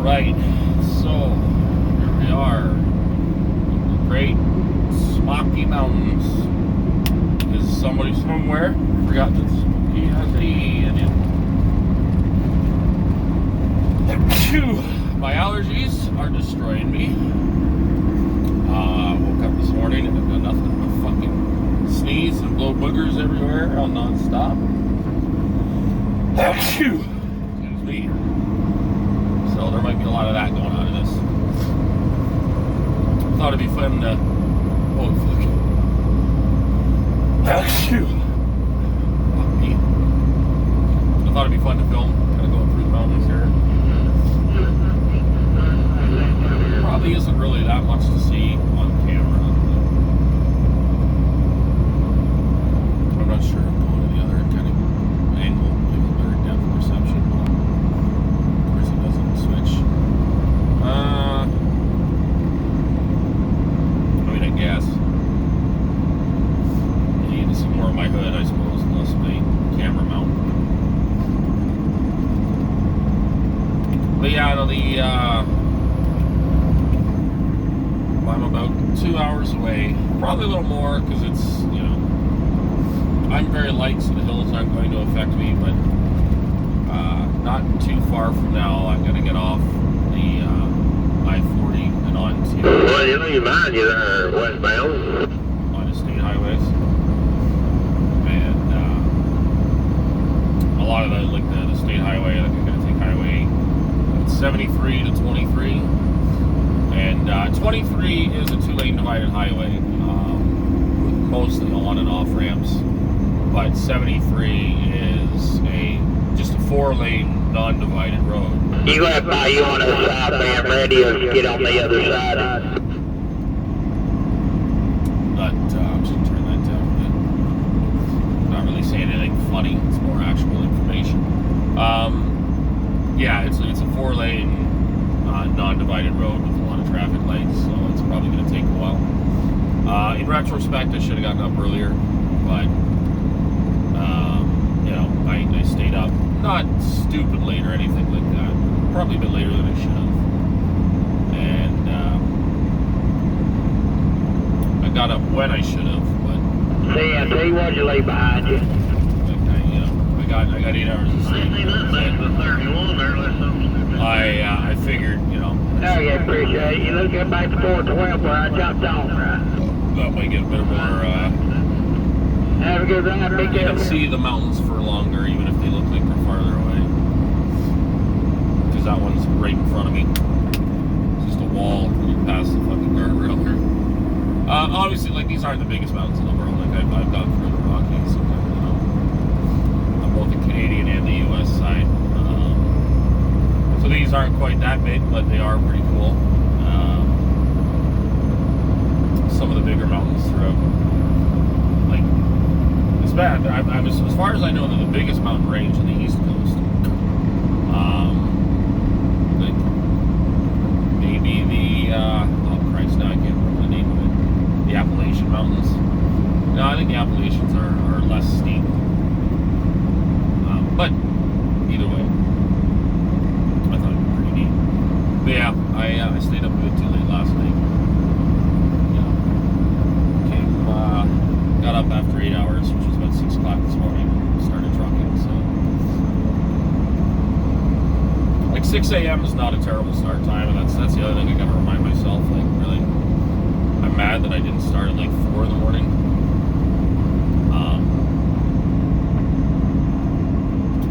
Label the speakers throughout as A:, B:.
A: Right, so here we are, the great Smoky Mountains. Is somebody somewhere forgot that Smoky has an E in it? My allergies are destroying me. Woke up this morning and I've got nothing but fucking sneeze and blow boogers everywhere on non-stop. Excuse me. So there might be a lot of that going on in this. Thought it'd be fun to... Holy fuck. Fuck me. I thought it'd be fun to film, kind of going through the mountains here. Probably isn't really that much to see on camera. I'm not sure I'm going to the other kind of angle, maybe better depth perception. Of course it doesn't switch. I mean, I guess. I need to see more of my hood, I suppose, unless my camera mount. But yeah, I'm about 2 hours away, probably a little more because it's, you know, I'm very light, so the hills aren't going to affect me, but not too far from now, I'm going to get off the I-40 and on to...
B: Well, you know, you mind you're westbound.
A: On the state highways. And a lot of the state highway, I think I'm going to take highway 73 to 23. And 23 is a two-lane divided highway, with mostly on and off ramps. But 73 is just a four-lane non-divided road.
B: You left by you on the southbound radios, get on the other side.
A: But I'm just gonna turn that down a bit. Not really saying anything funny. It's more actual information. Yeah, it's a four-lane non-divided road with a lot of traffic lights, so it's probably going to take a while. In retrospect, I should have gotten up earlier, but you know, I stayed up. Not stupid late or anything like that. Probably a bit later than I should have. And I got up when I should have, but...
B: See, I tell you what you leave behind you.
A: I got 8 hours of sleep. I figured, you know...
B: I appreciate it. You look at back to 412 where I jumped off, right?
A: That might get a bit more...
B: Have a good ride, be
A: you can
B: careful.
A: see the mountains for longer, even if they look like they're farther away. Because that one's right in front of me. It's just a wall when you pass the fucking guardrail here. Obviously, like, these aren't the biggest mountains in the world. Like, I've gone through the Rockies. And, you know, I'm both the Canadian and the U.S. side. So these aren't quite that big, but they are pretty cool. Some of the bigger mountains throughout, like, it's bad. I'm as far as I know, they're the biggest mountain range on the East Coast. Like maybe the oh Christ, now I can't remember the name of it. The Appalachian Mountains. No, I think the Appalachians are less steep. But either way, I thought it'd be pretty neat. But yeah, I stayed up a bit too late last night. Got up after 8 hours, which was about 6 o'clock this morning, and started trucking, so... Like, 6 a.m. is not a terrible start time, and that's the other thing I gotta remind myself, like, really, I'm mad that I didn't start at, like, 4 in the morning.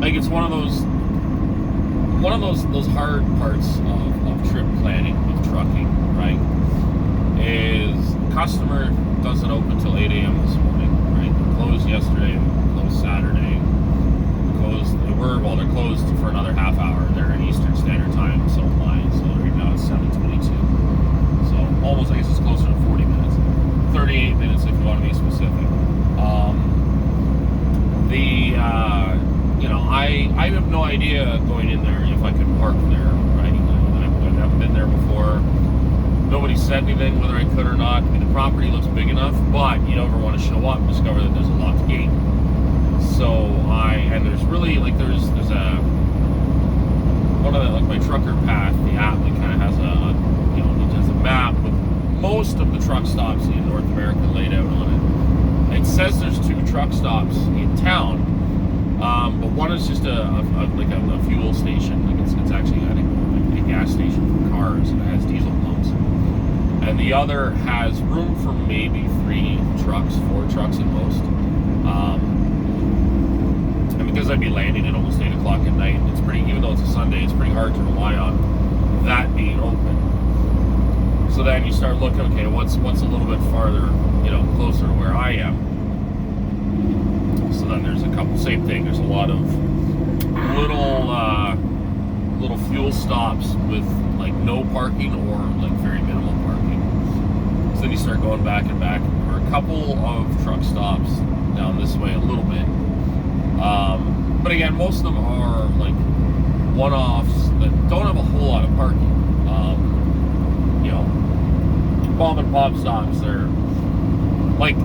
A: Like, it's one of those hard parts of trip planning, of trucking, right, is customer doesn't open till 8 a.m. this morning, right? They closed yesterday, closed Saturday. They're closed for another half hour. They're in Eastern Standard Time, so am I. So right now it's 7:22. So almost, I guess it's closer to 40 minutes. 38 minutes if you want to be specific. You know, I have no idea going in there if I could park there, right? I've never been there before. Nobody said anything whether I could or not. I mean, the property looks big enough, but you don't ever want to show up and discover that there's a locked gate. So and there's really, like, there's a one of the, like, my trucker path, the app truck stops in town, but one is just a fuel station. Like it's actually, I think, a gas station for cars, and it has diesel pumps. And the other has room for maybe 4 trucks at most. And because I'd be landing at almost 8 o'clock at night, it's pretty, even though it's a Sunday, it's pretty hard to rely on that being open. So then you start looking, okay, what's a little bit farther, closer to where I am. So then there's a couple, same thing, there's a lot of little fuel stops with like no parking or like very minimal parking. So then you start going back and back. There are a couple of truck stops down this way a little bit. But again, most of them are like one-offs that don't have a whole lot of parking. Mom and pop stops, they're like,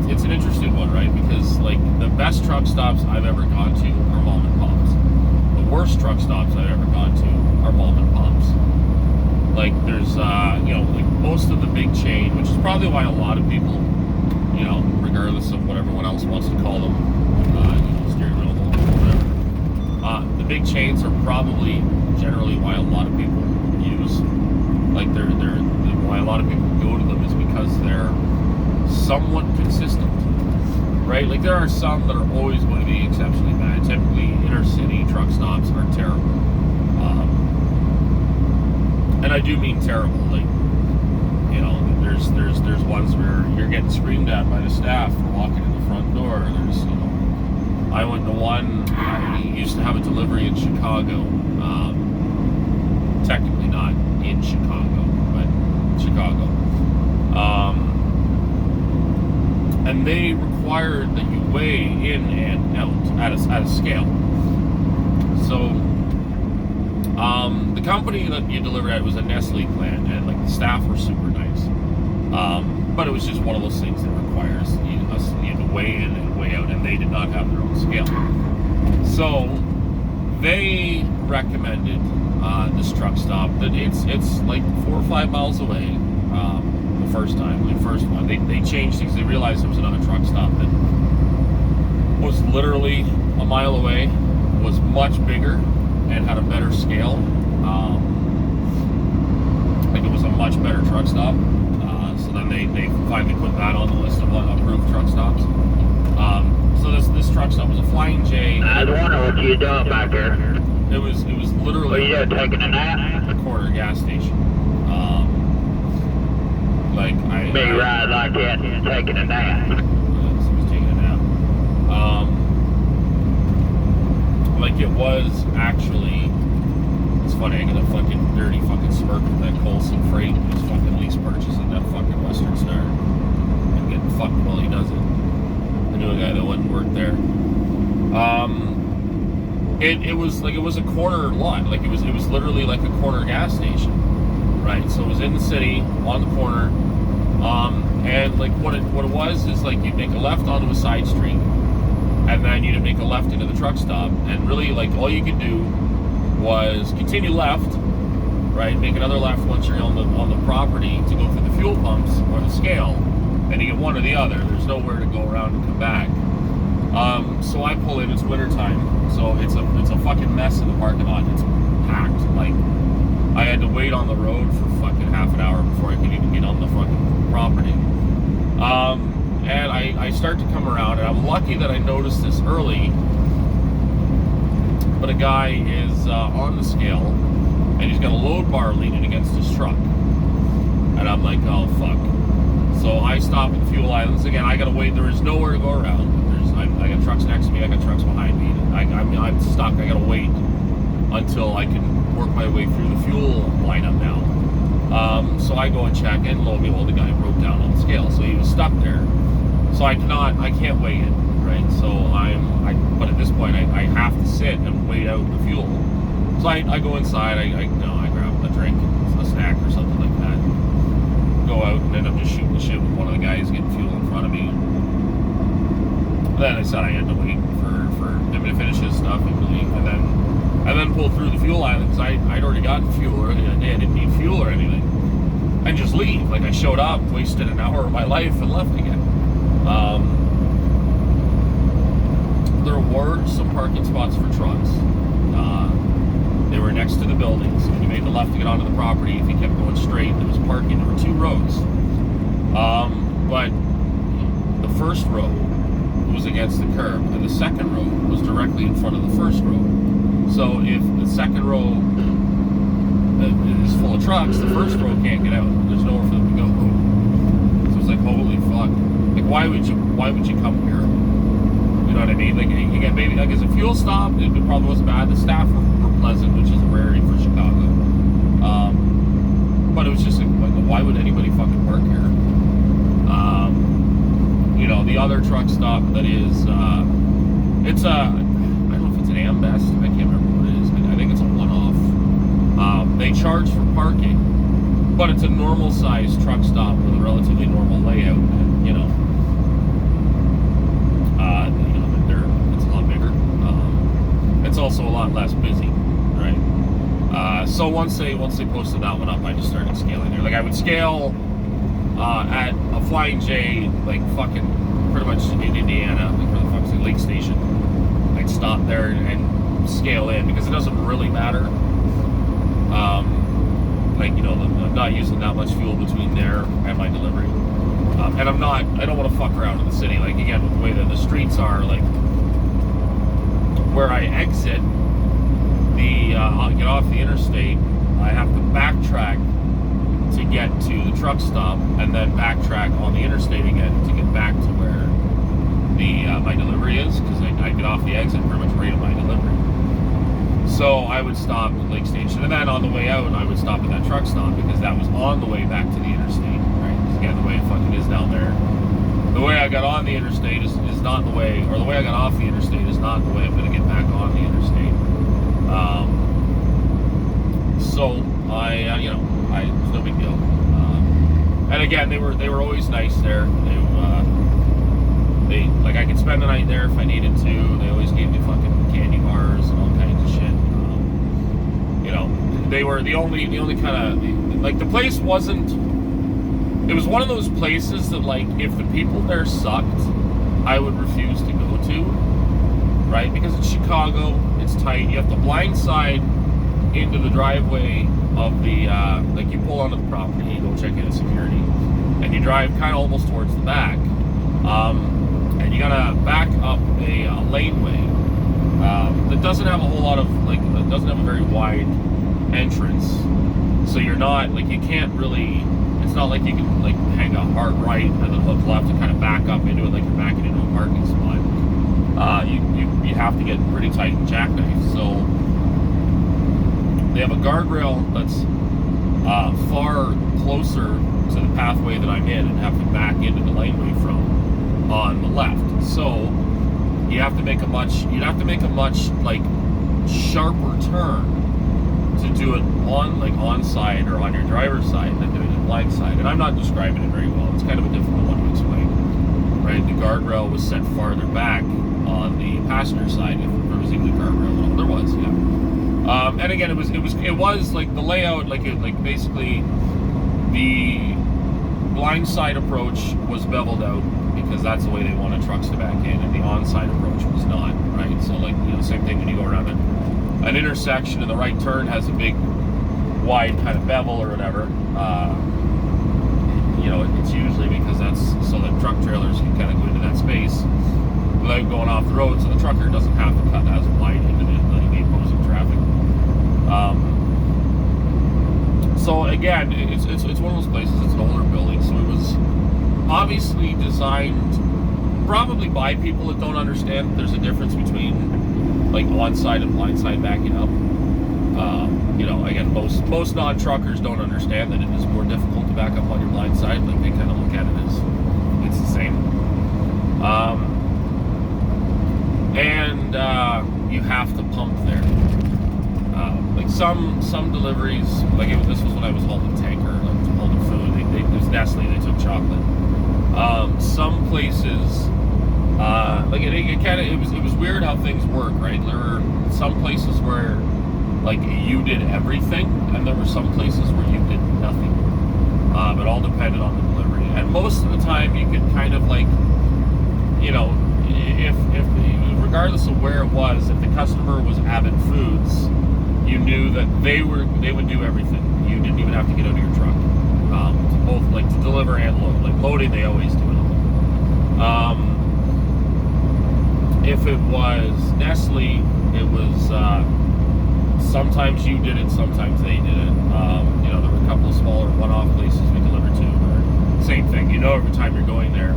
A: it's an interesting one, right? Because like the best truck stops I've ever gone to are mom and pops. The worst truck stops I've ever gone to are mom and pops. Like there's like most of the big chain, which is probably why a lot of people, regardless of what everyone else wants to call them, steering wheel, whatever, the big chains are probably generally why a lot of people use, like they're why a lot of people go to them is because they're somewhat consistent, right? Like there are some that are always going to be exceptionally bad. Typically, inner city truck stops are terrible, and I do mean terrible. Like, there's ones where you're getting screamed at by the staff for walking in the front door. There's, I went to one. I used to have a delivery in Chicago. Technically not in Chicago, but Chicago. And they required that you weigh in and out at a scale. So, the company that you delivered at was a Nestle plant, and like the staff were super nice. But it was just one of those things that requires you to weigh in and weigh out, and they did not have their own scale. So they recommended this truck stop that it's like 4 or 5 miles away. The first one, they changed things. They realized there was another truck stop that was literally a mile away, was much bigger, and had a better scale. Like it was a much better truck stop. So then they finally put that on the list of approved truck stops. So this truck stop was a Flying J.
B: I was wondering what you doing back there.
A: It was literally.
B: Were you just taking a nap?
A: A corner gas station.
B: Big ride like that, taking a nap.
A: So he was taking a nap. Like it was actually. It's funny, I got a fucking dirty fucking smirk with that Colson Freight who's fucking lease purchasing that fucking Western Star and getting fucked while he does it. I knew a guy that wouldn't work there. It was a corner lot, like it was literally like a corner gas station, right? So it was in the city on the corner, and like what it was is like you'd make a left onto a side street, and then you'd make a left into the truck stop, and really like all you could do was continue left, right? Make another left once you're on the property to go through the fuel pumps or the scale, and you get one or the other. There's nowhere to go around and come back. So I pull in. It's wintertime, so it's a fucking mess in the parking lot. It's packed. Like I had to wait on the road for fucking half an hour before I could even get on the fucking property. And I start to come around, and I'm lucky that I noticed this early. But a guy is on the scale, and he's got a load bar leaning against his truck. And I'm like, oh, fuck. So I stop at the fuel islands. Again, I gotta wait. There is nowhere to go around. I got trucks next to me. I got trucks behind me. I'm stuck. I gotta wait until I can work my way through the fuel lineup now. So I go and check, and lo and behold, the guy broke down on the scale. So he was stuck there. So I can't weigh it. Right, so but at this point I have to sit and wait out the fuel. So I go inside, I grab a drink, a snack or something like that. Go out and end up just shooting the shit with one of the guys getting fuel in front of me. Then I said I had to wait for him to finish his stuff and leave, and then pull through the fuel island because I'd already gotten fuel earlier that day. I didn't need fuel or anything, and just leave. Like I showed up, wasted an hour of my life, and left again. there were some parking spots for trucks. They were next to the buildings. When you made the left to get onto the property, if you kept going straight, there was parking. There were 2 roads. But the first row was against the curb, and the second row was directly in front of the first row. So if the second row is full of trucks, the first row can't get out. There's nowhere for them to go. So it's like, holy fuck! Like, why would you come here? You know what I mean? Like, you get maybe like as a fuel stop, it probably wasn't bad. The staff were pleasant, which is a rarity for Chicago. But it was just like, why would anybody fucking park here? You know, the other truck stop that is, it's a, I don't know if it's an Ambest, I can't remember what it is. I think it's a one-off. They charge for parking, but it's a normal sized truck stop with a relatively normal layout. And, you know, it's a lot bigger. It's also a lot less busy, right? So once they posted that one up, I just started scaling there. Like, I would scale at a Flying J, like fucking pretty much in Indiana, like where the fuck's the Lake Station. I'd stop there and scale in because it doesn't really matter. Like, you know, I'm not using that much fuel between there and my delivery. And I don't want to fuck around in the city. Like, again, with the way that the streets are, like, where I exit, I'll get off the interstate, I have to backtrack to get to the truck stop, and then backtrack on the interstate again to get back to where my delivery is, because I get off the exit pretty much right at my delivery. So I would stop at Lake Station, and then on the way out, I would stop at that truck stop, because that was on the way back to the interstate, right? Because again, the way it fucking is down there. The way I got on the interstate is not the way, or the way I got off the interstate is not the way I'm going to get back on the interstate. So it's no big deal. And again, they were always nice there. They like, I could spend the night there if I needed to. They always gave me fucking candy bars and all kinds of shit. You know, they were the only kind of, like, the place wasn't. It was one of those places that, like, if the people there sucked, I would refuse to go to, right? Because it's Chicago, it's tight. You have to blindside into the driveway of the, like, you pull onto the property, you go check into security, and you drive kind of almost towards the back, and you gotta back up a laneway that doesn't have a whole lot of, like, it doesn't have a very wide entrance, so you're not, like, you can't really, it's not like you can, like, hang a hard right and then hook left and kind of back up into it like you're backing into a parking spot. You have to get pretty tight and jackknife. So they have a guardrail that's far closer to the pathway that I'm in, and have to back into the laneway from on the left. So you'd have to make a much like sharper turn to do it on side or on your driver's side than doing it blind side. And I'm not describing it very well. It's kind of a difficult one to explain, right? The guardrail was set farther back on the passenger side, if there was even a guardrail at all. There was, yeah. And again, it was like the layout, like basically the blind side approach was beveled out because that's the way they wanted trucks to back in, and the on-side approach was not, right? So, like, you know, same thing when you go around an intersection and the right turn has a big wide kind of bevel or whatever. You know, it's usually because that's so that truck trailers can kind of go into that space without going off the road, so the trucker doesn't have to cut as wide into the opposing traffic. So again, it's one of those places. It's an older building, so it was obviously designed probably by people that don't understand there's a difference between, like, on-side and blind-side backing up. You know, again, most non-truckers don't understand that it is more difficult to back up on your blind side. Like, they kind of look at it as it's the same. And you have to pump there. Like some deliveries, like this was when I was hauling tanker, like hauling food. It was Nestle. They took chocolate. Some places, like it was weird how things work, right? There were some places where, like, you did everything, and there were some places where you did nothing. It all depended on the delivery, and most of the time you could kind of, like, you know, if regardless of where it was, if the customer was Abbott Foods, you knew that they would do everything. You didn't even have to get out of your truck. Both like to deliver and load. Like loading, they always do it. If it was Nestle, it was sometimes you did it, sometimes they did it. You know, there were a couple of smaller one-off places we delivered to. Same thing. You know, every time you're going there.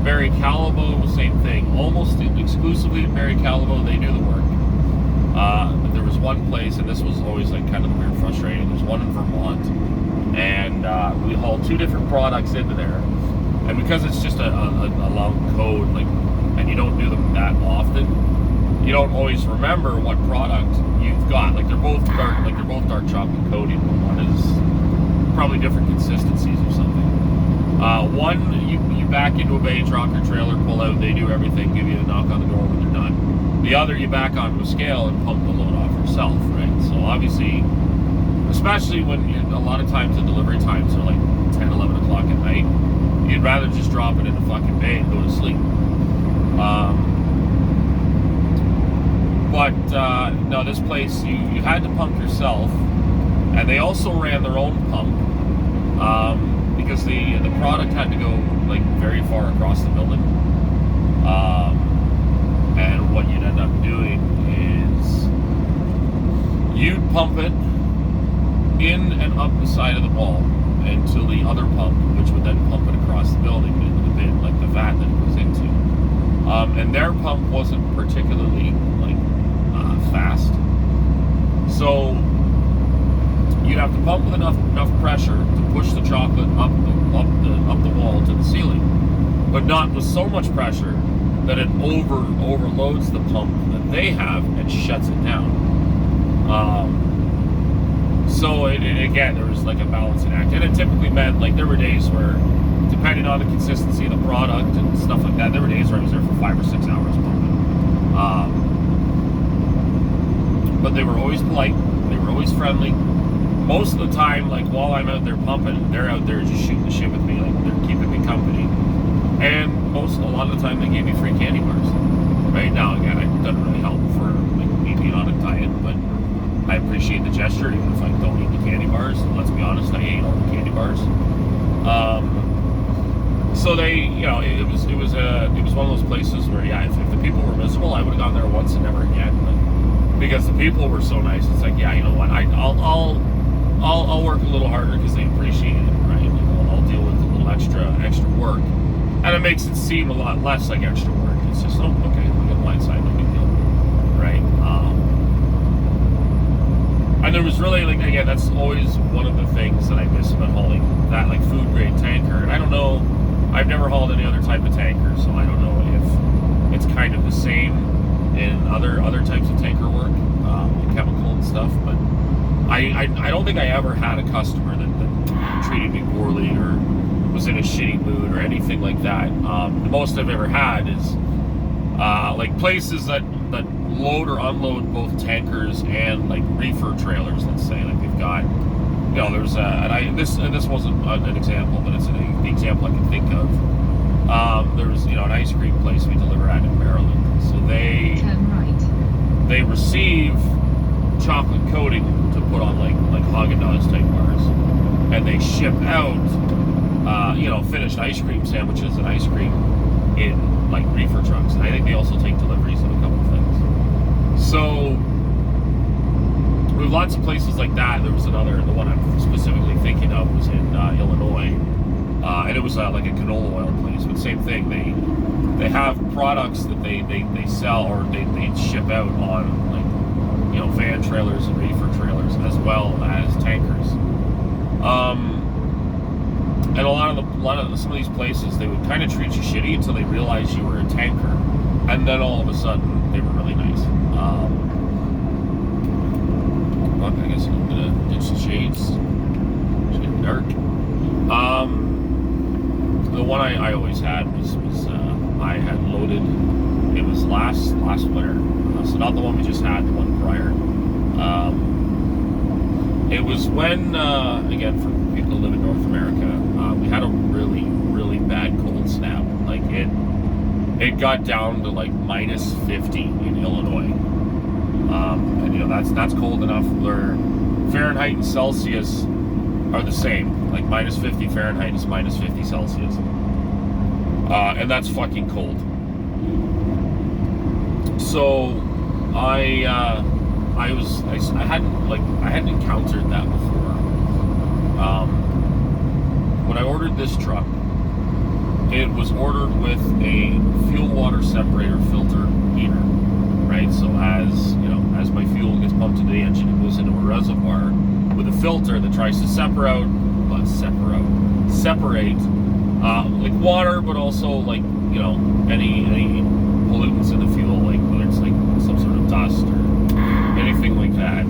A: Barry Callebaut, same thing. Almost exclusively in Barry Callebaut, they do the work. But there was one place, and this was always like kind of weird, frustrating. There's one in Vermont, and we hauled 2 different products into there. And because it's just a long code, like, and you don't do them that often, you don't always remember what product you've got. Like they're both dark chocolate coating. One is probably different consistencies or something. One you back into a bay truck or trailer, pull out, they do everything, give you a knock on the door when they're done. The other you back onto a scale and pump the load off yourself, right? So obviously, especially when a lot of times the delivery times are like 10, 11 o'clock at night, you'd rather just drop it in a fucking bay and go to sleep. No, this place you had to pump yourself, and they also ran their own pump because the product had to go like very far across the building. And what you'd end up doing is you'd pump it in and up the side of the wall until the other pump, which would then pump it across the building into the bin, like the vat that it goes into. And their pump wasn't particularly like fast, so you'd have to pump with enough pressure to push the chocolate up the wall to the ceiling, but not with so much pressure that it overloads the pump that they have and shuts it down. So again, there was like a balancing act, and it typically meant like there were days where, depending on the consistency of the product and stuff like that, there were days where I was there for 5 or 6 hours pumping. But they were always polite. They were always friendly. Most of the time, like while I'm out there pumping, they're out there just shooting the shit with me. Like they're keeping me company. And a lot of the time, they gave me free candy bars. Right now, again, it doesn't really help for like me being on a diet, but I appreciate the gesture, even if I don't eat the candy bars. And let's be honest, I ate all the candy bars. So they, you know, it was one of those places where, yeah, if the people were miserable, I would have gone there once and never again. But because the people were so nice, it's like, yeah, you know what, I'll work a little harder because they appreciate it, right? I'll deal with a little extra work, and it makes it seem a lot less like extra work. It's just, oh, okay, we got blindside, no big deal, right? And there was really, like, again, that's always one of the things that I miss about hauling that, like, food grade tanker. And I don't know, I've never hauled any other type of tanker, so I don't know if it's kind of the same in other types of tanker work, chemical and stuff. But I don't think I ever had a customer that treated me poorly or was in a shitty mood or anything like that. The most I've ever had is like places that load or unload both tankers and like reefer trailers. Let's say, like we've got, you know, there's this wasn't an example, but it's the example I can think of. There was, you know, an ice cream place we deliver at in Maryland. So they receive chocolate coating to put on like Haagen-Dazs type bars, and they ship out you know, finished ice cream sandwiches and ice cream in like reefer trucks. And I think they also take deliveries of a couple of things. So we have lots of places like that. There was another, the one I'm specifically thinking of was in Illinois, and it was like a canola oil place. But same thing, they have products that they sell or they ship out on, like, you know, van trailers and reefer trailers, as well as tankers. And some of these places, they would kind of treat you shitty until they realized you were a tanker, and then all of a sudden they were really nice. Well, I guess I'm gonna ditch the shades. It's getting dark. The one I always had was I had loaded. It was last winter, so not the one we just had, the one prior. It was when, again, for people who live in North America, we had a really, really bad cold snap. Like it it got down to like minus 50 in Illinois. And you know, that's cold enough where Fahrenheit and Celsius are the same. Like minus 50 Fahrenheit is minus 50 Celsius. And that's fucking cold. So I hadn't encountered that before. When I ordered this truck, it was ordered with a fuel water separator filter heater, right? So as you know, as my fuel gets pumped into the engine, it goes into a reservoir with a filter that tries to separate like water, but also like, you know, any pollutants in the fuel, like whether it's like some sort of dust or anything like that.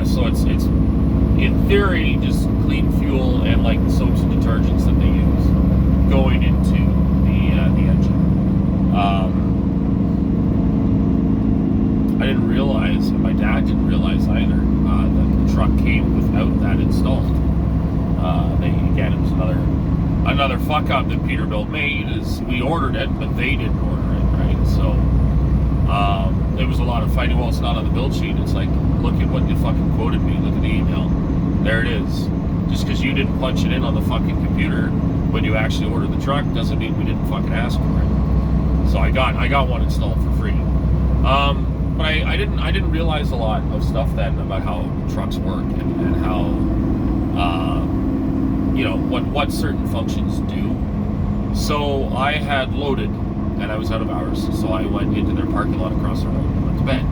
A: So it's in theory just clean fuel and like soaps and detergents that they use going into the engine. I didn't realize, and my dad didn't realize either, that the truck came without that installed. Again, it was another fuck up that Peterbilt made, is we ordered it, but they didn't order it, right? So there was a lot of fighting. Well, it's not on the build sheet. It's like, look at what you fucking quoted me. Look at the email. There it is. Just because you didn't punch it in on the fucking computer when you actually ordered the truck doesn't mean we didn't fucking ask for it. So I got one installed for free. But I didn't realize a lot of stuff then about how trucks work and how you know what certain functions do. So I had loaded and I was out of hours, so I went into their parking lot across the road and went to bed.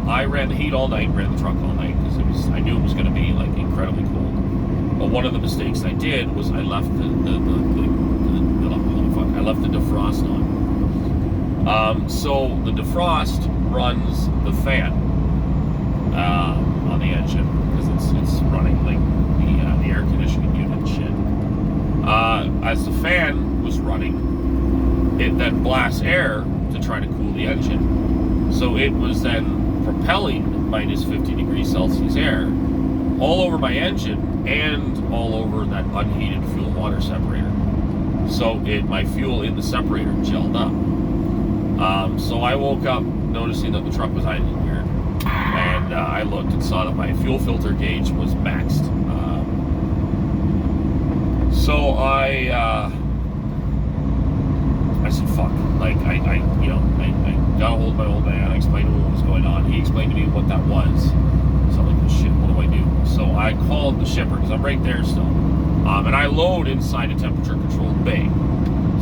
A: I ran the heat all night, ran the truck all night because I knew it was going to be like incredibly cold. But one of the mistakes I did was I left the defrost on. So the defrost runs the fan on the engine because it's running like the air conditioning unit and shit. As the fan was running, it then blasts air to try to cool the engine. So it was then propelling minus 50 degrees Celsius air all over my engine and all over that unheated fuel water separator. So my fuel in the separator gelled up. So I woke up noticing that the truck was idling weird, and I looked and saw that my fuel filter gauge was maxed. So I said, fuck. Like, I got a hold of my old man. I explained to him what was going on. He explained to me what that was. So I'm like, well, shit, what do I do? So I called the shipper, because I'm right there still. And I load inside a temperature-controlled bay.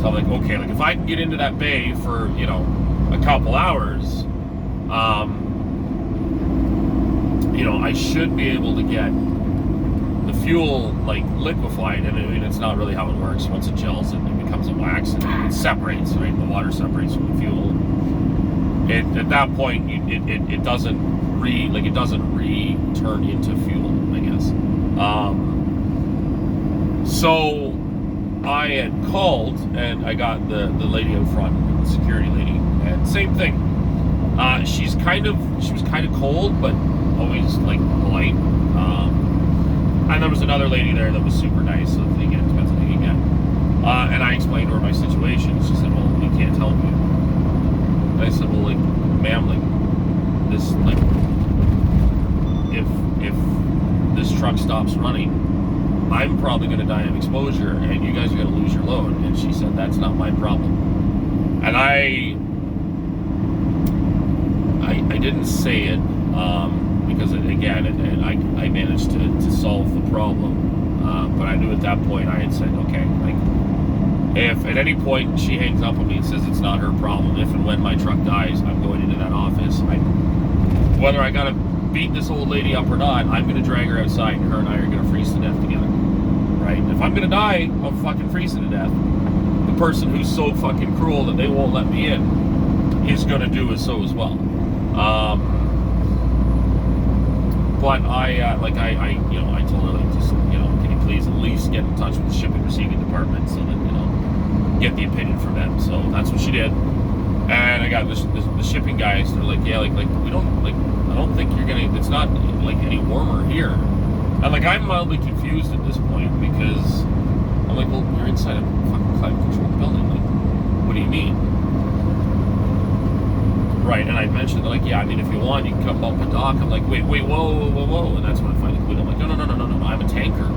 A: So I'm like, okay, like if I can get into that bay for, you know, a couple hours, you know, I should be able to get the fuel like liquefied. And I mean, it's not really how it works. Once it gels, it becomes a wax and it separates, right? The water separates from the fuel. At that point, it doesn't return into fuel, I guess. So I had called and I got the lady out front, the security lady, and same thing. She was kind of cold, but always like polite. And there was another lady there that was super nice. So again, depends on who you get. And I explained to her my situation. She said, "Well, we can't help you." And I said, "Well, like, ma'am, like this, like, if this truck stops running, I'm probably going to die of exposure, and you guys are going to lose your load." And she said, "That's not my problem." And I didn't say it because again, and I managed to solve the problem. But I knew at that point I had said, okay, like, if at any point she hangs up on me and says it's not her problem, if and when my truck dies, I'm going into that office. Whether I got to beat this old lady up or not, I'm going to drag her outside, and her and I are going to freeze to death together. Right? If I'm going to die of fucking freezing to death, the person who's so fucking cruel that they won't let me in is going to do so as well. But I told her, like, just, you know, can you please at least get in touch with the shipping receiving department so that, you know, get the opinion from them. So that's what she did. And I got the shipping guys. They're like, yeah, like we don't, like, I don't think you're gonna. It's not like any warmer here. And like, I'm mildly confused at this point because I'm like, well, you're inside a fucking climate controlled building. Like, what do you mean? Right, and I mentioned, like, yeah, I mean, if you want, you can come up the dock. I'm like, wait, whoa. And that's when I finally quit. I'm like, no, I'm a tanker.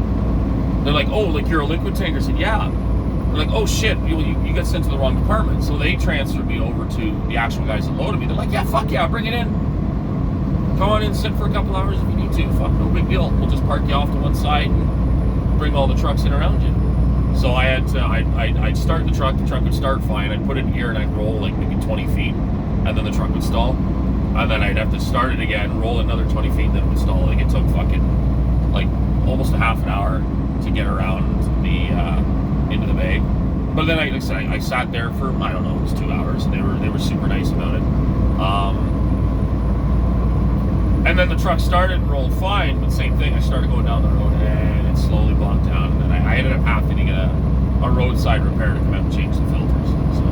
A: They're like, oh, like, you're a liquid tanker? I said, yeah. They're like, oh, shit, you got sent to the wrong department. So they transferred me over to the actual guys that loaded me. They're like, yeah, fuck yeah, bring it in. Come on in, sit for a couple hours if you need to. Fuck, no big deal. We'll just park you off to one side and bring all the trucks in around you. So I had to, I'd start the truck would start fine. I'd put it in gear and I'd roll like maybe 20 feet, and then the truck would stall. And then I'd have to start it again, roll another 20 feet, and then it would stall. Like, it took fucking, like, almost a half an hour to get around the, into the bay. But then I sat there for, I don't know, it was 2 hours, and they were super nice about it. And then the truck started and rolled fine, but same thing. I started going down the road and it slowly bogged down. And I ended up having to get a roadside repair to come out and change the filters. So,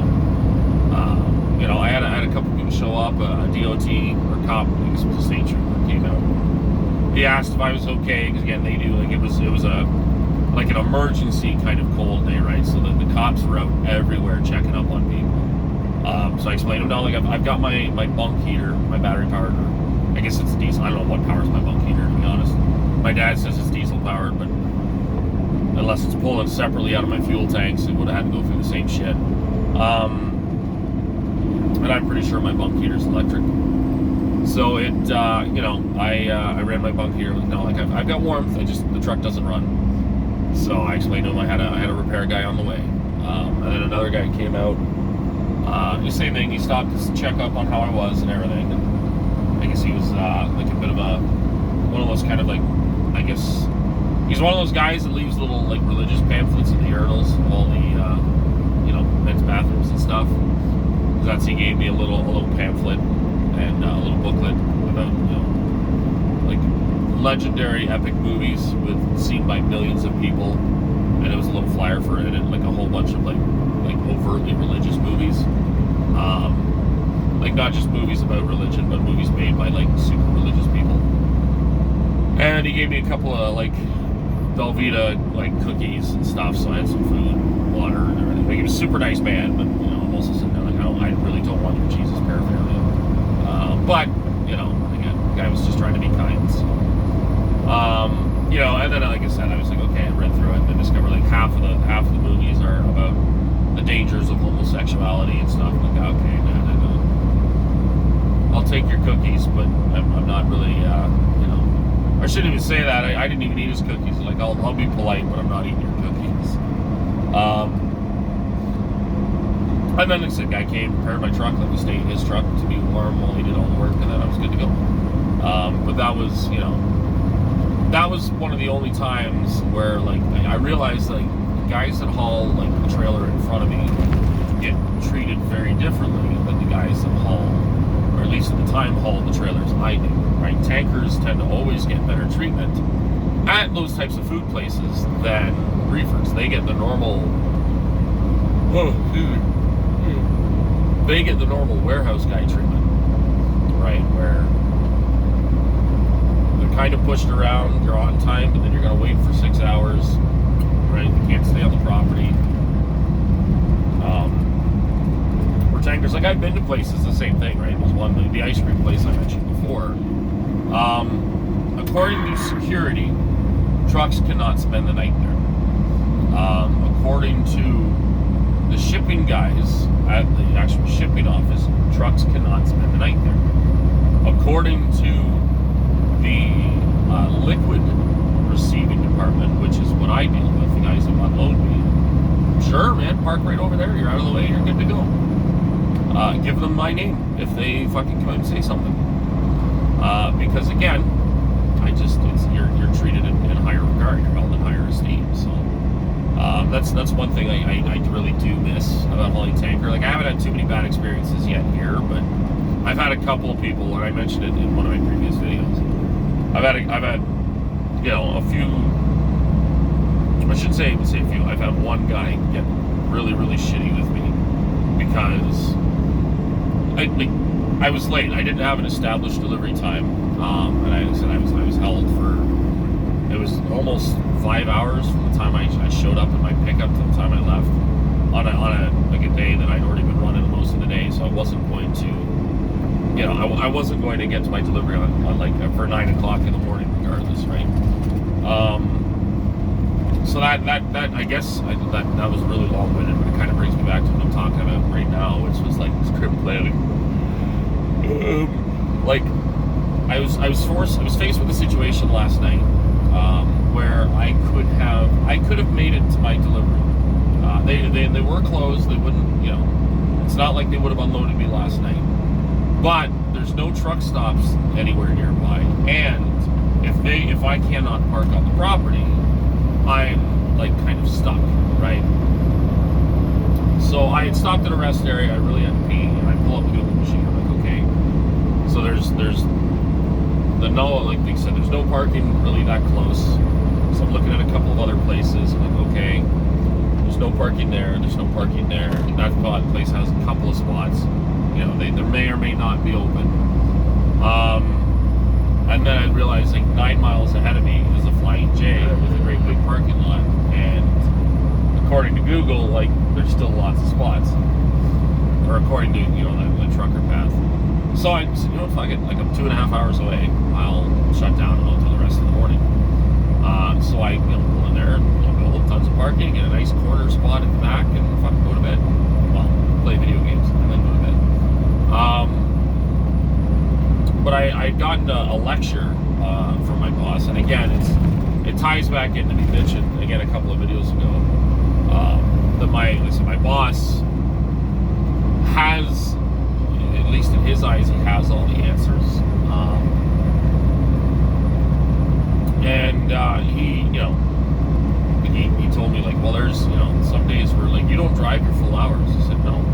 A: you know, I had a couple people show up, a DOT or cop, I guess it was a state trooper, came out. He asked if I was okay, because again, they do, like, it was like an emergency kind of cold day, right? So the cops were out everywhere checking up on people. So I explained to them, no, like, I've got my bunk heater, my battery powered, I guess it's diesel. I don't know what powers my bunk heater, to be honest. My dad says it's diesel powered, but unless it's pulling separately out of my fuel tanks, it would have had to go through the same shit. And I'm pretty sure my bunk heater's electric. So it, you know, I ran my bunk heater. You know, like, I've got warmth. The truck doesn't run. So I explained to him I had a repair guy on the way. And then another guy came out. The same thing. He stopped to check up on how I was and everything. And I guess he was like a bit of one of those kind of, like, I guess he's one of those guys that leaves little, like, religious pamphlets in the urinals of all the you know, men's bathrooms and stuff. That's, he gave me a little pamphlet and a little booklet about, you know, like, legendary epic movies seen by millions of people, and it was a little flyer for it, and like a whole bunch of like overtly religious movies. Like, not just movies about religion, but movies made by, like, super religious people. And he gave me a couple of, like, Velveeta, like, cookies and stuff, so I had some food, water, and everything. Like, he was a super nice man, but, you know, I'm also sitting there like, I really don't want your Jesus paraphernalia. But, you know, again, the guy was just trying to be kind. So. You know, and then, like I said, I was like, okay, I read through it, and then discovered, like, half of the movies are about the dangers of homosexuality and stuff. I'm like, okay, man, I'll take your cookies, but I'm not really, you know, I shouldn't even say that. I didn't even eat his cookies. Like, I'll be polite, but I'm not eating your cookies. And then, like I said, guy came, prepared my truck, let me stay in his truck to be warm while he did all the work, and then I was good to go. But that was, you know, that was one of the only times where, like, I realized, like, guys that haul, like, the trailer in front of me get treated very differently than the guys that haul, or at least at the time, hauled the trailers I do, right? Tankers tend to always get better treatment at those types of food places than reefers. They get the normal, they get the normal warehouse guy treatment, right? Where they're kind of pushed around, you're on time, but then you're going to wait for 6 hours, right? You can't stay on the property. For tankers, like, I've been to places, the same thing, right? There's one, the ice cream place I mentioned before. According to security, trucks cannot spend the night there. According to the shipping guys at the actual shipping office, trucks cannot spend the night there. According to the liquid receiving department, which is what I deal with, the guys that unload me, sure, man, park right over there, you're out of the way, you're good to go. Give them my name if they fucking come and say something. Because again, you're treated in higher regard, you're held in higher esteem. So that's one thing I really do miss about hauling tanker. Like, I haven't had too many bad experiences yet here, but I've had a couple of people, and I mentioned it in one of my previous videos. I've had you know, a few. I shouldn't say a few. I've had one guy get really, really shitty with me because I was late. I didn't have an established delivery time, and I was held for. It was almost 5 hours from the time I showed up in my pickup to the time I left. on a like a day that I'd already been running most of the day, so I wasn't going to, you know, I wasn't going to get to my delivery on like for 9 o'clock in the morning, regardless, right? So that I guess that was really long-winded, but it kind of brings me back to what I'm talking about right now, which was like this crib planning. Like I was faced with a situation last night where I could have made it to my delivery. They were closed. They wouldn't, you know, it's not like they would have unloaded me last night. But there's no truck stops anywhere nearby, and if I cannot park on the property, I'm like kind of stuck, right? So I had stopped at a rest area. I really had to pee, and I pull up the Google machine. I'm like, okay, so there's like they said, there's no parking really that close. So I'm looking at a couple of other places. I'm like, okay, there's no parking there. There's no parking there. That place has a couple of spots. You know, they may or may not be open. And then I realized like 9 miles ahead of me is a Flying J with a great big parking lot, and according to Google, like there's still lots of spots, or according to, you know, the trucker path. So I, you know, fuck it, like I'm 2.5 hours away, I'll shut down until the rest of the morning. So I, you know, pull in there, build tons of parking, get a nice corner spot at the back, and fucking go to bed. Well, play video games and then go to bed. But I'd gotten a lecture from my boss, and again, it ties back into me mentioned again a couple of videos ago that my boss has, at least in his eyes, he has all the answers, and he, you know, he told me like, well, there's, you know, some days where like you don't drive your full hours. I said no.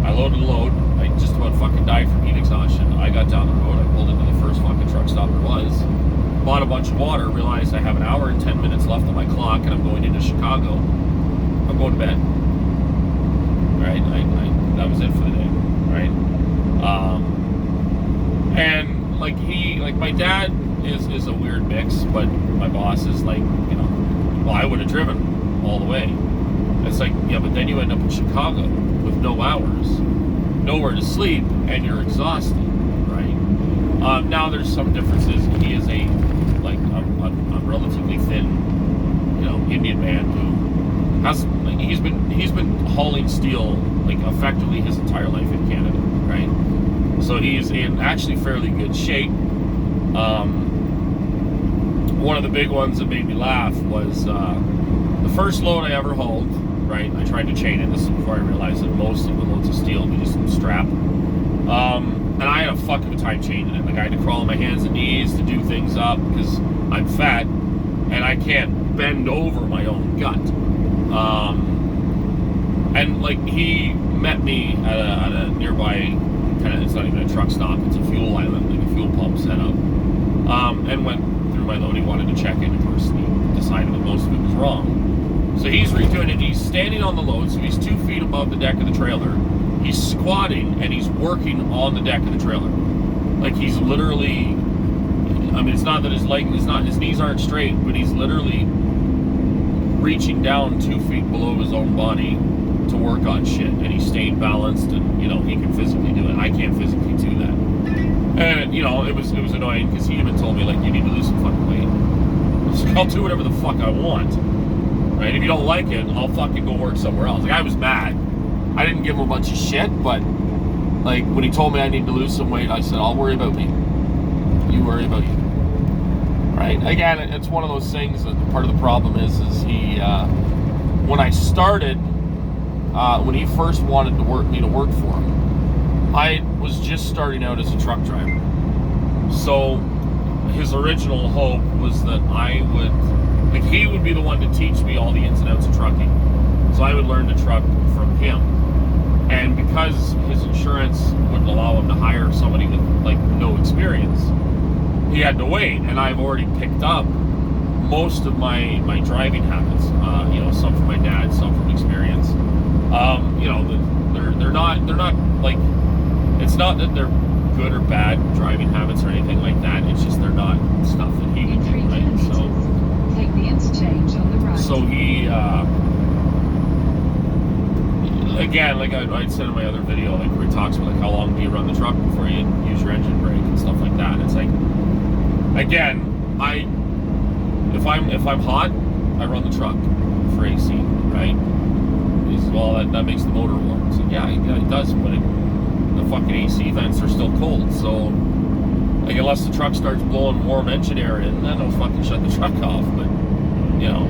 A: I loaded and load. I just about fucking died from heat exhaustion. I got down the road. I pulled into the first fucking truck stop there was. Bought a bunch of water. Realized I have an hour and 10 minutes left on my clock, and I'm going into Chicago. I'm going to bed. Right? That was it for the day. Right? And like my dad is a weird mix, but my boss is like, you know, well, I would have driven all the way. It's like, yeah, but then you end up in Chicago with no hours, nowhere to sleep, and you're exhausted, right? Now there's some differences. He is a relatively thin, you know, Indian man who has, like, he's been hauling steel like effectively his entire life in Canada, right? So he's in actually fairly good shape. One of the big ones that made me laugh was the first load I ever hauled. Right, I tried to chain it. This is before I realized that most of the loads of steel we just strap. And I had a fuck of a time chaining it. Like I had to crawl on my hands and knees to do things up because I'm fat and I can't bend over my own gut. And like he met me at a nearby kind of, it's not even a truck stop, it's a fuel island, like a fuel pump setup. And went through my load. He wanted to check in. Of course, he decided that most of it was wrong. So he's redoing it. He's standing on the load, so he's 2 feet above the deck of the trailer. He's squatting and he's working on the deck of the trailer. Like he's literally, I mean, it's not that his knees aren't straight, but he's literally reaching down 2 feet below his own body to work on shit, and he's staying balanced, and you know he can physically do it. I can't physically do that, and you know it was annoying because he even told me like, you need to lose some fucking weight. I'll do whatever the fuck I want. Right? If you don't like it, I'll fucking go work somewhere else. Like, I was mad. I didn't give him a bunch of shit, but like when he told me I need to lose some weight, I said, I'll worry about me. You worry about you. Right? Again, it's one of those things that part of the problem is he, when I started, when he first wanted me to work for him, I was just starting out as a truck driver. So his original hope was that I would, like, he would be the one to teach me all the ins and outs of trucking. So I would learn to truck from him. And because his insurance wouldn't allow him to hire somebody with like no experience, he had to wait. And I've already picked up most of my driving habits. You know, some from my dad, some from experience. You know, they're not like, it's not that they're good or bad driving habits or anything like that. It's just they're not stuff that he would do, right? So
C: take the interchange on the right.
A: So he again, like I'd said in my other video, like where he talks about like how long do you run the truck before you use your engine brake and stuff like that. It's like, again, if I'm hot, I run the truck for AC, right? Well, that makes the motor warm. So yeah, it does, but the fucking AC vents are still cold. So like unless the truck starts blowing warm engine air in, then I'll fucking shut the truck off. But you know,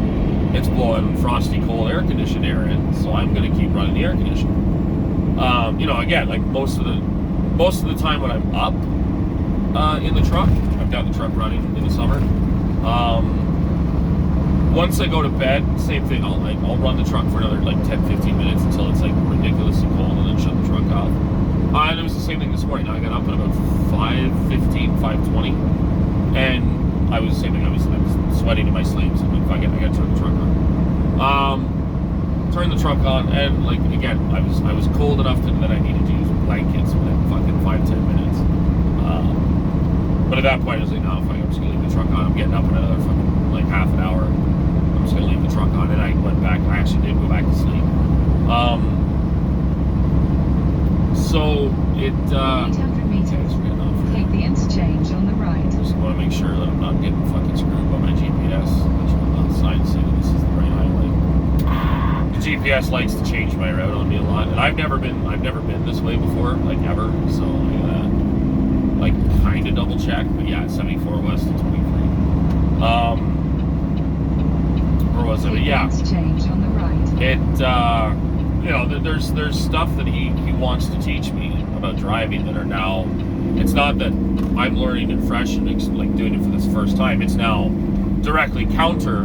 A: it's blowing frosty cold air conditioned air in, so I'm gonna keep running the air conditioner. You know, again, like most of the time when I'm up in the truck, I've got the truck running in the summer. Once I go to bed, same thing. I'll run the truck for another like 10-15 minutes until it's like ridiculously cold, and then shut the truck off. And it was the same thing this morning. I got up at about 5:15, 5:20, and I was the same thing. I was sweating in my sleeves. I'm like, fuck it, I gotta turn the truck on. Turn the truck on, and like again, I was cold enough that I needed to use blankets within fucking 5-10 minutes. But at that point, I was like, no, fuck, I'm just gonna leave the truck on. I'm getting up in another fucking like half an hour. I'm just gonna leave the truck on, and I went back. I actually did go back to sleep. So it.
C: 800 meters. Take the interchange on the right.
A: Just want to make sure that I'm not getting fucking screwed by my GPS. Which will sign saying this is the right highway. The GPS likes to change my route on me a lot, and I've never been this way before, like ever. So I gotta like kind of double check. But yeah, it's 74 west to 23. Or was it? But yeah.
C: Interchange on the right.
A: It. You know, there's stuff that he wants to teach me about driving that are now. It's not that I'm learning it fresh and like doing it for this first time. It's now directly counter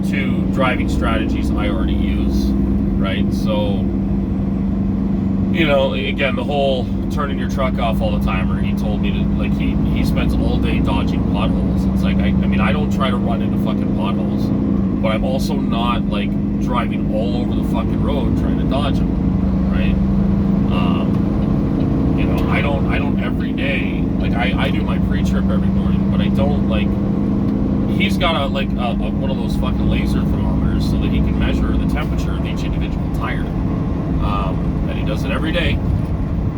A: to driving strategies I already use, right? So, you know, again, the whole turning your truck off all the time, or he told me to, like, he spends all day dodging potholes. It's like, I mean, I don't try to run into fucking potholes, but I'm also not, like, driving all over the fucking road trying to dodge them, right? You know, I don't every day, like, I do my pre-trip every morning, but I don't, like, he's got a one of those fucking laser thermometers so that he can measure the temperature of each individual tire. And he does it every day.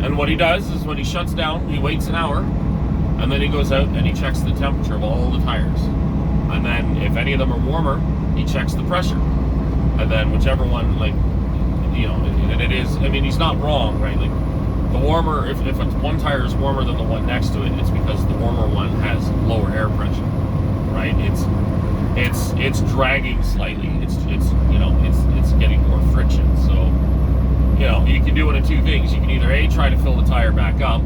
A: And what he does is when he shuts down, he waits an hour, and then he goes out and he checks the temperature of all the tires. And then if any of them are warmer, he checks the pressure. And then whichever one, like, you know, and it is, I mean, he's not wrong, right? Like, the warmer, if one tire is warmer than the one next to it, it's because the warmer one has lower air pressure, right? It's dragging slightly. It's you know, it's getting more friction. So, you know, you can do one of two things. You can either A, try to fill the tire back up,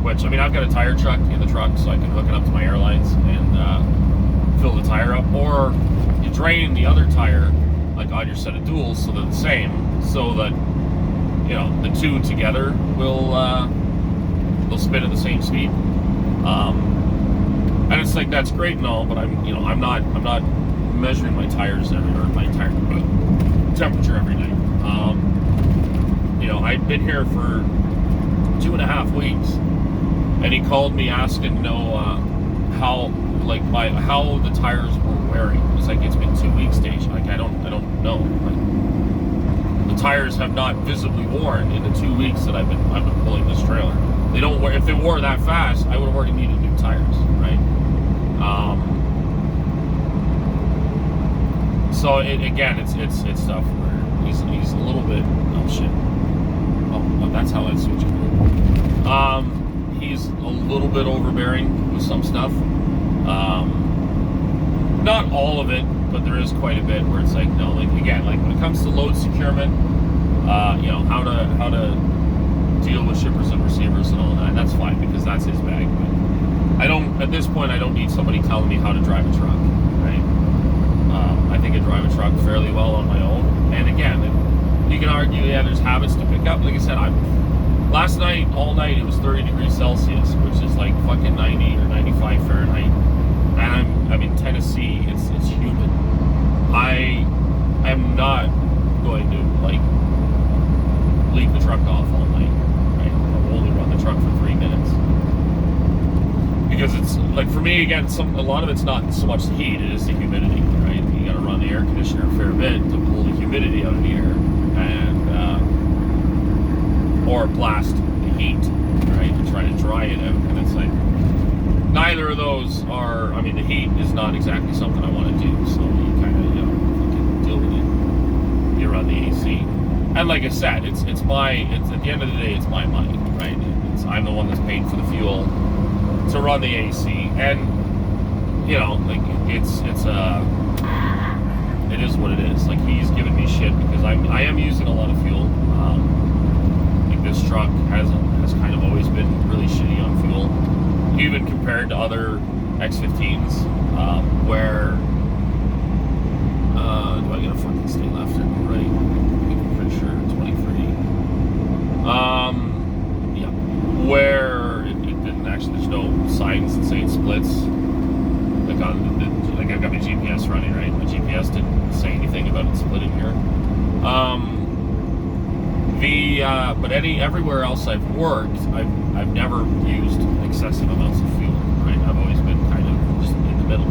A: which, I mean, I've got a tire truck in the truck, so I can hook it up to my airlines and fill the tire up, or you drain the other tire, like on your set of duals, so they're the same, so that, you know, the two together will they'll spin at the same speed. And it's like, that's great and all, but I'm not measuring my tires or my tire temperature every night. You know, I'd been here for 2.5 weeks, and he called me asking to know how the tires were wearing. It's like, it's been 2 weeks, Station. Like, I don't know. Like, the tires have not visibly worn in the 2 weeks that I've been pulling this trailer. They don't wear. If they wore that fast, I would have already needed new tires, right? So again, it's stuff where he's a little bit, oh shit. Oh, that's how I switch it. He's a little bit overbearing with some stuff. Not all of it, but there is quite a bit where it's like, no, like, again, like when it comes to load securement, you know, how to deal with shippers and receivers and all that, that's fine, because that's his bag. But at this point, I don't need somebody telling me how to drive a truck, right? I think I drive a truck fairly well on my own. And again, you can argue, yeah, there's habits to pick up. Like I said, last night, all night, it was 30 degrees Celsius, which is like fucking 90 or 95 Fahrenheit. And I'm in Tennessee. It's humid. I am not going to, like, leave the truck off all night, right? I'll only run the truck for 3 minutes. Because it's, like, for me, again, a lot of it's not so much the heat, it is the humidity, right? You gotta run the air conditioner a fair bit to pull the humidity out of the air. And, or blast the heat, right, to try to dry it out. And it's like, neither of those are, I mean, the heat is not exactly something I want to do, so you kind of, fucking deal with it. You run the AC. And like I said, it's at the end of the day, it's my money, right? I'm the one that's paying for the fuel to run the AC. And, like, it is what it is. Like, he's giving me shit because I am using a lot of fuel. Like, this truck has kind of always been really shitty on fuel, even compared to other X15s, where do I get a fucking stay left or right? I'm pretty sure 23. Yeah, where it didn't actually. There's no signs that say it splits. Like like I've got my GPS running, right? My GPS didn't say anything about it splitting here. But everywhere else I've worked, I've never used excessive amounts of fuel, right? I've always been kind of just in the middle.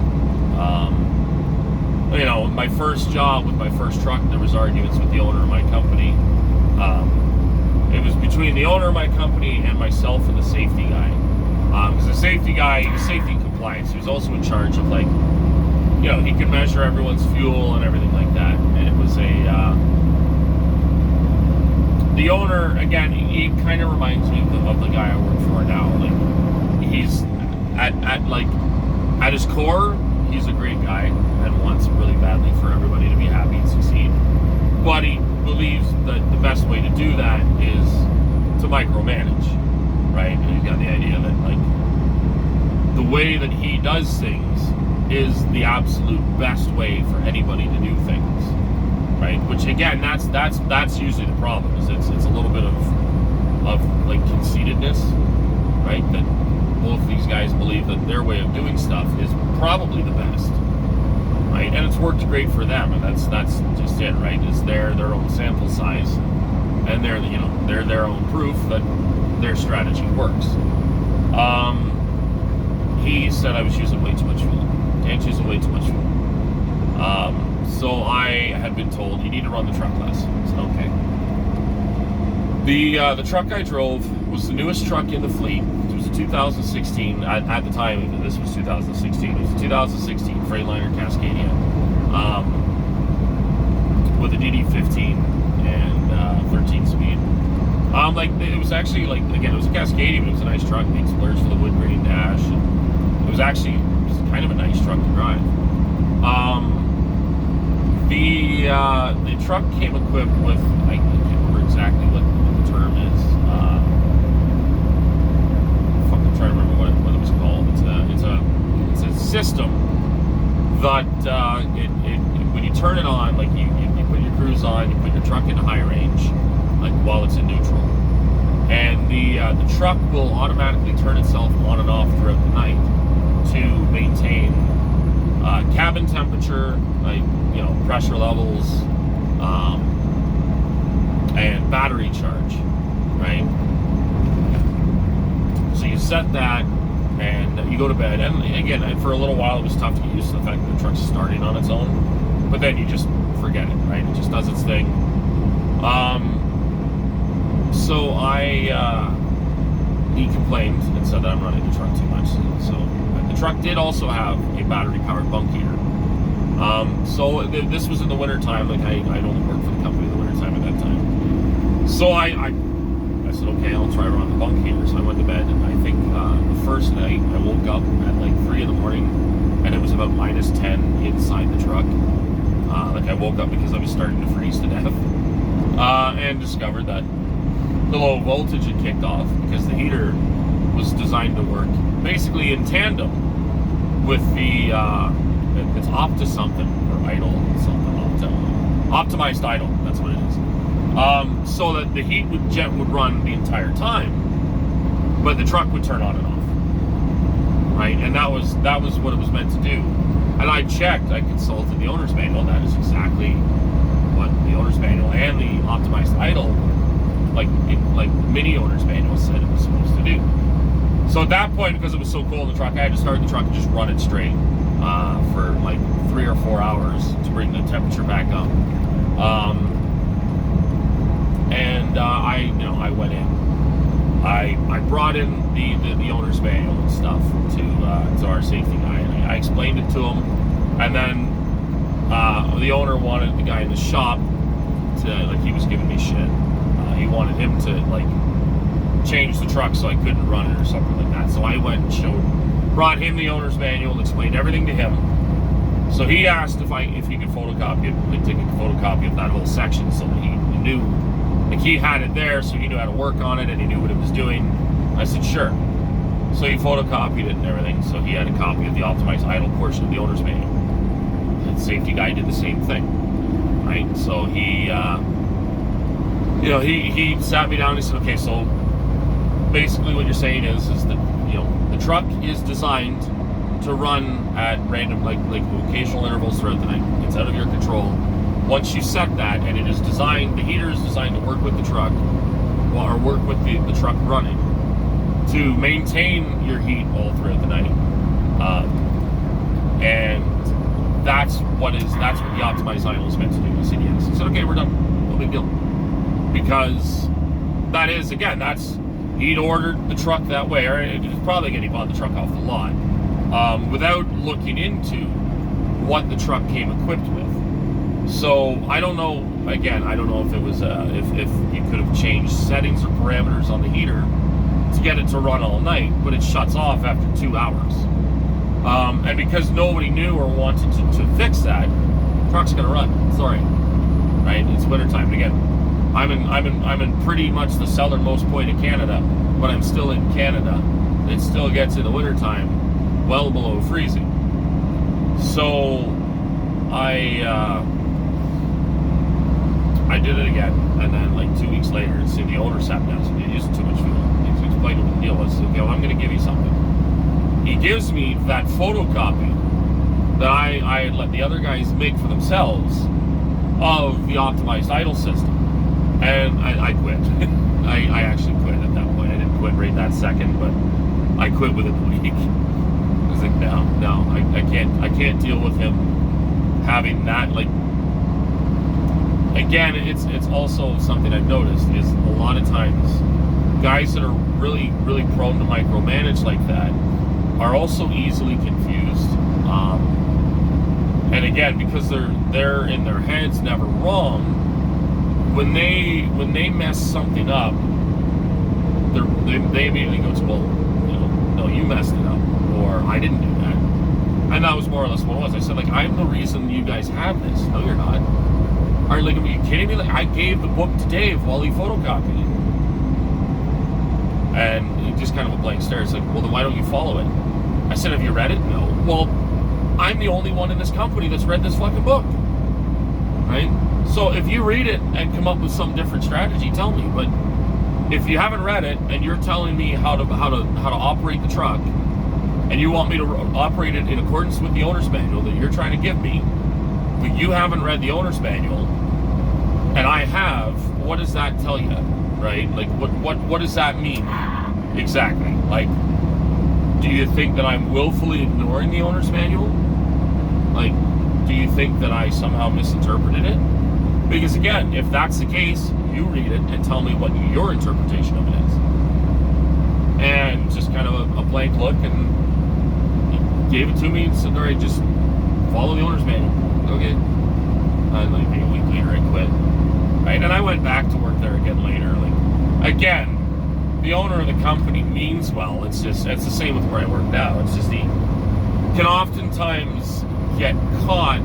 A: My first job with my first truck, there was arguments with the owner of my company. It was between the owner of my company and myself and the safety guy. Because the safety guy, he was safety and compliance. He was also in charge of, like, he could measure everyone's fuel and everything like that. And it was the owner, again, he kind of reminds me of the guy I work for now. Like, he's at his core, he's a great guy and wants really badly for everybody to be happy and succeed. But he believes that the best way to do that is to micromanage, right? And he's got the idea that, like, the way that he does things is the absolute best way for anybody to do things, right? Which, again, that's usually the problem. Is it's a little bit of like conceitedness, right? That both these guys believe that their way of doing stuff is probably the best, right? And it's worked great for them, and that's just it, right? Is their own sample size, and they're their own proof that their strategy works. He said I was using way too much fuel. Dan's using way too much fuel. So I had been told you need to run the truck less. I said okay. The truck I drove was the newest truck in the fleet. It was a 2016. At the time, this was 2016. It was a 2016 Freightliner Cascadia with a DD15 and 13 speed. It was actually, like, again, it was a Cascadia, but it was a nice truck. Big splurge for the wood grain dash. And it was actually just kind of a nice truck to drive. The truck came equipped with, I can't remember exactly what the term is. I'm trying to remember what it was called. It's a system that when you turn it on, like you put your cruise on, you put your truck into high range, like while it's in neutral, and the truck will automatically turn itself on and off throughout the night to maintain cabin temperature, like, pressure levels, and battery charge, right? So you set that and you go to bed, and again, for a little while it was tough to get used to the fact that the truck's starting on its own, but then you just forget it, right? It just does its thing. So he complained and said that I'm running the truck too much. So the truck did also have a battery-powered bunk heater. So this was in the winter time. Like, I'd only worked for the company in the winter time at that time. So I said, okay, I'll try running the bunk heater. So I went to bed, and I think the first night I woke up at like 3 in the morning, and it was about -10 inside the truck. Like, I woke up because I was starting to freeze to death, and discovered that the low voltage had kicked off because the heater was designed to work basically in tandem with the it's opti something or idle something, optimized idle. That's what it is. So that the heat would run the entire time, but the truck would turn on and off, right? And that was what it was meant to do. And I checked. I consulted the owner's manual. That is exactly what the owner's manual and the optimized idle, like mini owner's manual, said it was supposed to do. So at that point, because it was so cold in the truck, I had to start the truck and just run it straight for like 3 or 4 hours to bring the temperature back up. And And I went in. I brought in the owner's manual and stuff to our safety guy, and I explained it to him. And then the owner wanted the guy in the shop to, like, he was giving me shit. He wanted him to, like, change the truck so I couldn't run it or something like that. So I went and brought him the owner's manual, explained everything to him. So he asked if he could photocopy it, like take a photocopy of that whole section so that he knew, like, he had it there, so he knew how to work on it and he knew what it was doing. I said, sure. So he photocopied it and everything, so he had a copy of the optimized idle portion of the owner's manual. The safety guy did the same thing, right? So he sat me down and he said, okay, so basically what you're saying is that, the truck is designed to run at random, like occasional intervals throughout the night. It's out of your control. Once you set that, and it is designed, the heater is designed to work with the truck, or work with the truck running, to maintain your heat all throughout the night. And that's what the optimized idle is meant to do. I said, yes. He said, okay, we're done. No big deal. Because he'd ordered the truck that way, or it's probably he bought the truck off the lot, without looking into what the truck came equipped with. So I don't know. Again, I don't know if it was if you could have changed settings or parameters on the heater to get it to run all night, but it shuts off after 2 hours. And because nobody knew or wanted to fix that, the truck's gonna run. Sorry, right? It's wintertime. And again, I'm in pretty much the southernmost point of Canada, but I'm still in Canada. It still gets in the wintertime well below freezing. So I did it again, and then like 2 weeks later, the owner sat down and said, you're using too much fuel. He explained what the deal was. Okay, well, I'm going to give you something. He gives me that photocopy that I had let the other guys make for themselves of the optimized idle system. And I quit. I actually quit at that point. I didn't quit right that second, but I quit within a week. I was like, no, I can't deal with him having that. Like, again, it's also something I've noticed is a lot of times guys that are really, really prone to micromanage like that are also easily confused. And again, because they're in their heads never wrong. When they mess something up, they immediately go to, well, no, you messed it up, or I didn't do that. And that was more or less what it was. I said, like, I'm the reason you guys have this. No, you're not. Are you kidding me? Like, I gave the book to Dave while he photocopied it. And it just kind of a blank stare. It's like, well, then why don't you follow it? I said, have you read it? No. Well, I'm the only one in this company that's read this fucking book. Right? So if you read it and come up with some different strategy, tell me. But if you haven't read it and you're telling me how to operate the truck, and you want me to operate it in accordance with the owner's manual that you're trying to give me, but you haven't read the owner's manual, and I have, what does that tell you, right? Like, what does that mean exactly? Like, do you think that I'm willfully ignoring the owner's manual? Like, do you think that I somehow misinterpreted it? Because again, if that's the case, you read it and tell me what your interpretation of it is. And just kind of a blank look, and he gave it to me and said, all right, just follow the owner's manual. Okay. And like maybe a week later, I quit. Right? And I went back to work there again later. Like, again, the owner of the company means well. It's the same with where I work now. It's just he can oftentimes get caught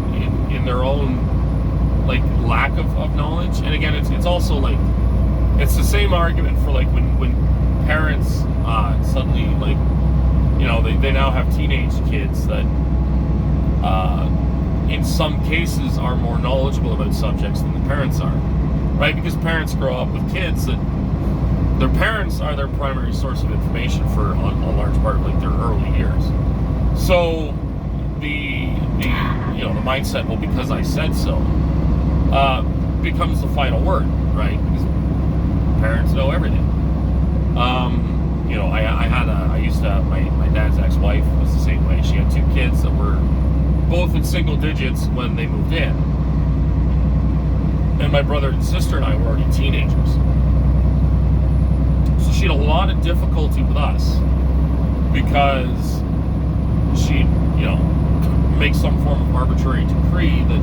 A: in their own like lack of knowledge. And again, it's also like it's the same argument for like when parents suddenly like they now have teenage kids that in some cases are more knowledgeable about subjects than the parents are, right? Because parents grow up with kids that their parents are their primary source of information for a large part of like their early years. So the mindset, well, because I said so, becomes the final word, right? Because parents know everything. I used to have my dad's ex-wife was the same way. She had 2 kids that were both in single digits when they moved in. And my brother and sister and I were already teenagers. So she had a lot of difficulty with us because she, make some form of arbitrary decree that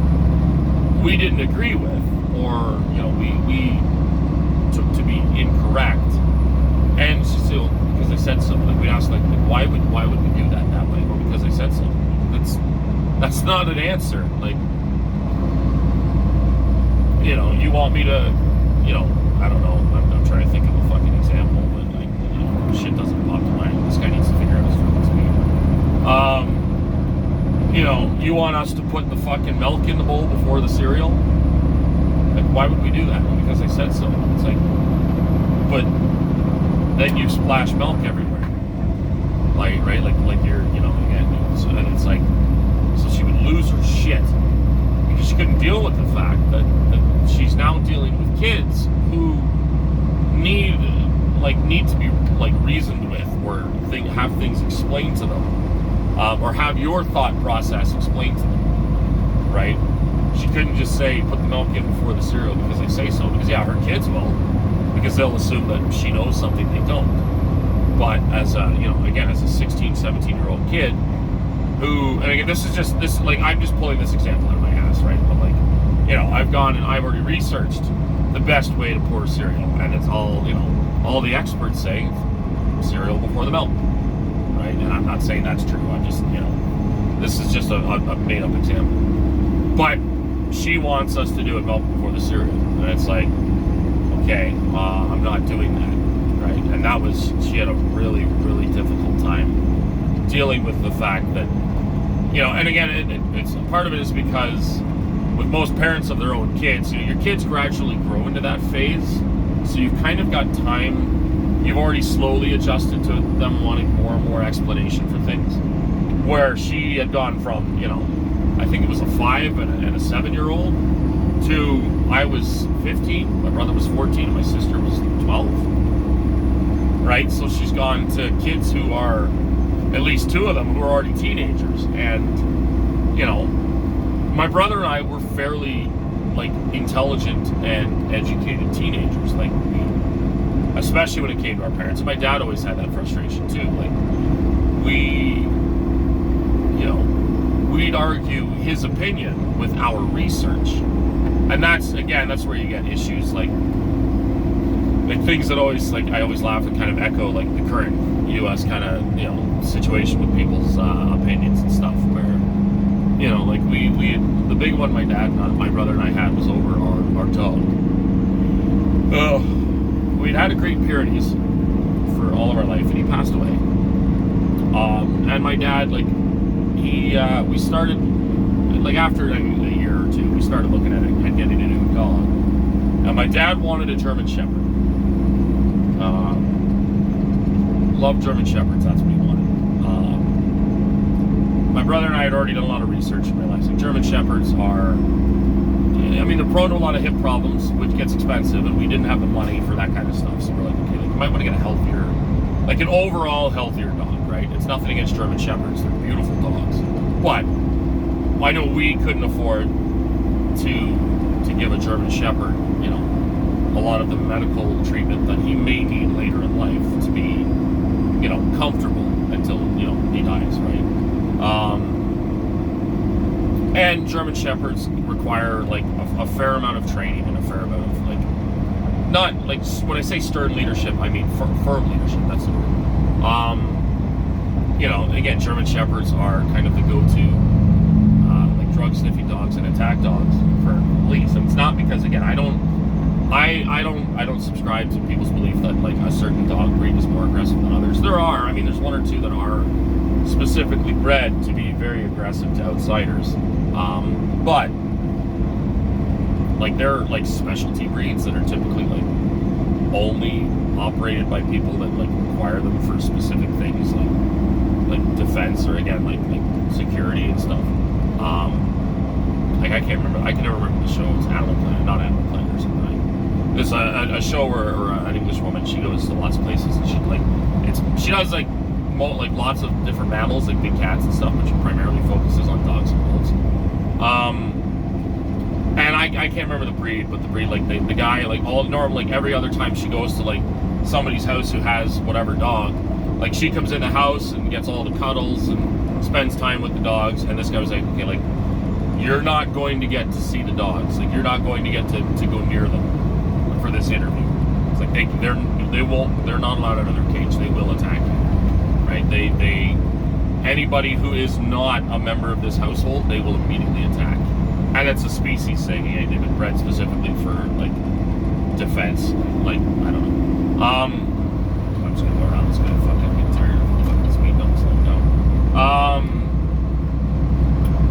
A: we didn't agree with, or we took to be incorrect. And she said, because I said so. Like, we asked, like, why would we do that way? Or because I said so. That's not an answer. Like, you want me to, I don't know. I'm trying to think of a fucking example, but like, shit doesn't pop to mind. This guy needs to figure out his fucking speed. You want us to put the fucking milk in the bowl before the cereal? Like, why would we do that? Well, because I said so. It's like, but then you splash milk everywhere. Like, right? Like you're, again, so then it's like, so she would lose her shit because she couldn't deal with the fact that she's now dealing with kids who need to be like reasoned with, or have things explained to them, or have your thought process explained to them, right? She couldn't just say put the milk in before the cereal because they say so, because her kids will, because they'll assume that she knows something they don't. But as a, again, as a 16, 17-year-old kid who, and again, I'm just pulling this example out of my ass, right? But like, I've gone and I've already researched the best way to pour cereal, and it's all, all the experts say cereal before the milk, right? And I'm not saying that's true. I'm just, this is just a made-up example. But she wants us to do it milk before the cereal, and it's like, okay, I'm not doing that, right? And she had a really, really difficult time dealing with the fact that, and again, it's part of it is because with most parents of their own kids, your kids gradually grow into that phase, so you've kind of got time. You've already slowly adjusted to them wanting more and more explanation for things. Where she had gone from, I think it was a 5 and a 7-year-old to I was 15, my brother was 14, and my sister was 12. Right? So she's gone to kids who are, at least 2 of them, who are already teenagers. And, my brother and I were fairly, like, intelligent and educated teenagers. Like, especially when it came to our parents. And my dad always had that frustration, too. Like, we'd argue his opinion with our research. And that's where you get issues like things that always, like, I always laugh and kind of echo, like, the current U.S. kind of, situation with people's opinions and stuff, where, like, we the big one my brother and I had was over our dog. We'd had a Great Pyrenees for all of our life, and he passed away. And my dad, like, we started, like, after a year or two, we started looking at it and getting a new dog. And my dad wanted a German Shepherd. Loved German Shepherds, that's what he wanted. My brother and I had already done a lot of research and realized that German Shepherds are, they're prone to a lot of hip problems, which gets expensive, and we didn't have the money for that kind of stuff. So we're like, okay, you might want to get a healthier, like an overall healthier dog, right? It's nothing against German Shepherds, they're beautiful dogs. But I know we couldn't afford to give a German Shepherd, a lot of the medical treatment that he may need later in life to be, comfortable until, he dies, right? And German Shepherds require, like, a fair amount of training and a fair amount of, like, not, like, when I say stern leadership, I mean firm leadership, that's the word. Again, German Shepherds are kind of the go-to, like, drug-sniffing dogs and attack dogs for police. And it's not because, again, I don't subscribe to people's belief that, like, a certain dog breed is more aggressive than others. There's 1 or 2 that are specifically bred to be very aggressive to outsiders. But, like, they're, like, specialty breeds that are typically, like, only operated by people that, like, require them for specific things, like defense, or, again, like security and stuff. Like, I can never remember the show. It's Animal Planet, not Animal Planet or something. There's a show where an English woman, she goes to lots of places, and she does, like, lots of different mammals, like big cats and stuff, but she primarily focuses on dogs and wolves. And I can't remember the breed, but the breed, like, the guy, like, all normal, like, every other time she goes to, like, somebody's house who has whatever dog. Like, she comes in the house and gets all the cuddles and spends time with the dogs, and this guy was like, okay, like, you're not going to get to see the dogs. Like, you're not going to get to go near them for this interview. It's like they're not allowed out of their cage. They will attack you, right? They anybody who is not a member of this household, they will immediately attack. And it's a species thing. They've been bred specifically for, like, defense. Like, I don't know. I'm just gonna go around this guy. Fucking get tired of fucking speed bumps. Slow down.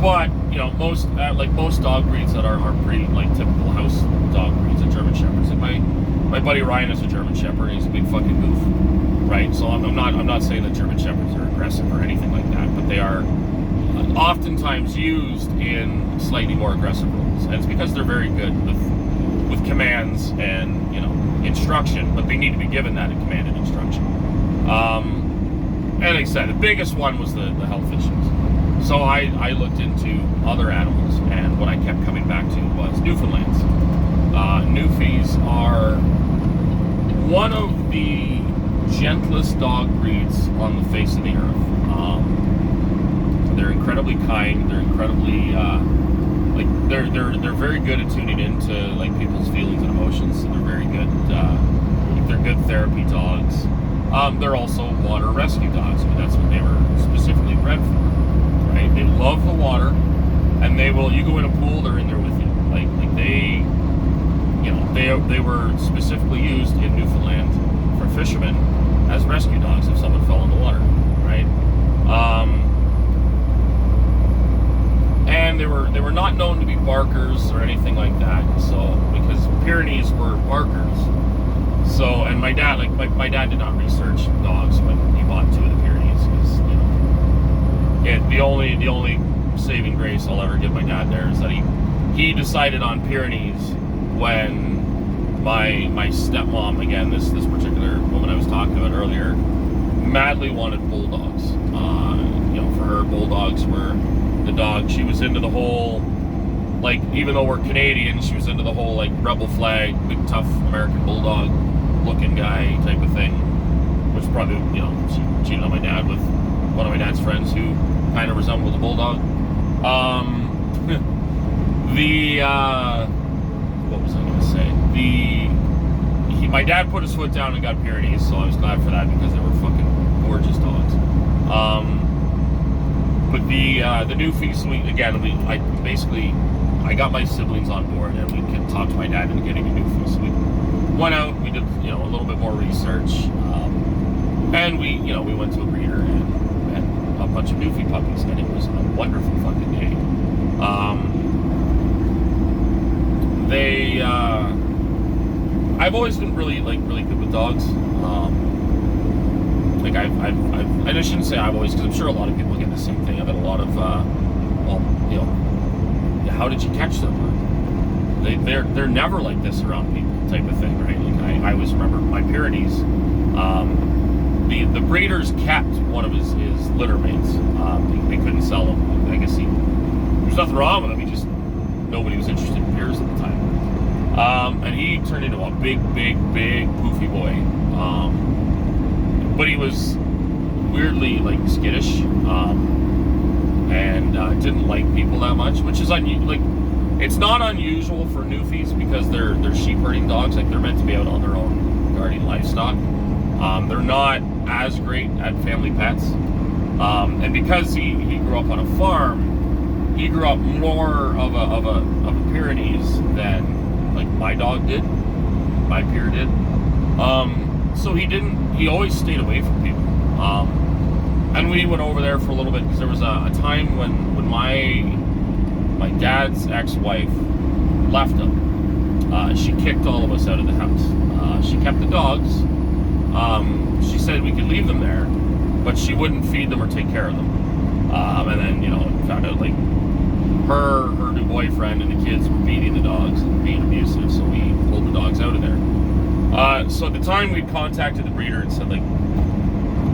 A: But you know, most dog breeds that are pretty, like, typical house dog breeds are German Shepherds. Like my buddy Ryan is a German Shepherd. He's a big fucking goof, right? So I'm not saying that German Shepherds are aggressive or anything like that, but they are oftentimes used in slightly more aggressive roles, and it's because they're very good with commands and, you know, instruction, but they need to be given that in command and instruction. And like I said, the biggest one was the health issues. So I looked into other animals, and what I kept coming back to was Newfoundlands. Newfies are one of the gentlest dog breeds on the face of the earth. They're incredibly kind. They're incredibly they're very good at tuning into, like, people's feelings and emotions. So they're very good. They're good therapy dogs. They're also water rescue dogs. I mean, that's what they were specifically bred for, right? They love the water, and they will. You go in a pool, they're in there with you. Like they, you know, they were specifically used in Newfoundland for fishermen as rescue dogs if someone fell in the water, right? And they were not known to be barkers or anything like that. So, because Pyrenees were barkers. So, and my dad did not research dogs when he bought two of the Pyrenees, because, you know, the only saving grace I'll ever give my dad there is that he decided on Pyrenees when my stepmom, again, this particular woman I was talking about earlier, madly wanted bulldogs. You know, for her, bulldogs were the dog. She was into the whole, like, even though we're Canadian, she was into the whole, like, rebel flag, big tough American bulldog looking guy type of thing, which probably, you know, she cheated on my dad with one of my dad's friends who kind of resembled a bulldog. What was I going to say? My dad put his foot down and got Pyrenees, so I was glad for that, because they were fucking gorgeous dogs. But the Newfies, I got my siblings on board, and we could talk to my dad into getting a Newfie. So we went out, we did, you know, a little bit more research, and we went to a breeder and a bunch of Newfie puppies, and it was a wonderful fucking day. I've always been really good with dogs. I shouldn't say I've always, because I'm sure a lot of people get the same thing. I've had a lot of, you know, how did you catch them? They're never like this around people type of thing, right? Like, I always remember my Pyrenees. The breeders kept one of his litter mates. They couldn't sell him. I guess there's nothing wrong with him. He just, nobody was interested in Pyrenees at the time. And he turned into a big poofy boy. But he was weirdly, like, skittish, and didn't like people that much, which is it's not unusual for Newfies, because they're sheep herding dogs. Like, they're meant to be out on their own guarding livestock. They're not as great at family pets, and because he grew up on a farm, he grew up more of a Pyrenees than, like, my dog did, my Pyr did. So he always stayed away from people. And we went over there for a little bit, because there was a time when my dad's ex-wife left him. She kicked all of us out of the house. She kept the dogs. She said we could leave them there, but she wouldn't feed them or take care of them. And then, you know, found out, like, her new boyfriend and the kids were beating the dogs and being abusive, so we pulled the dogs out of there. So at the time, we contacted the breeder and said, like,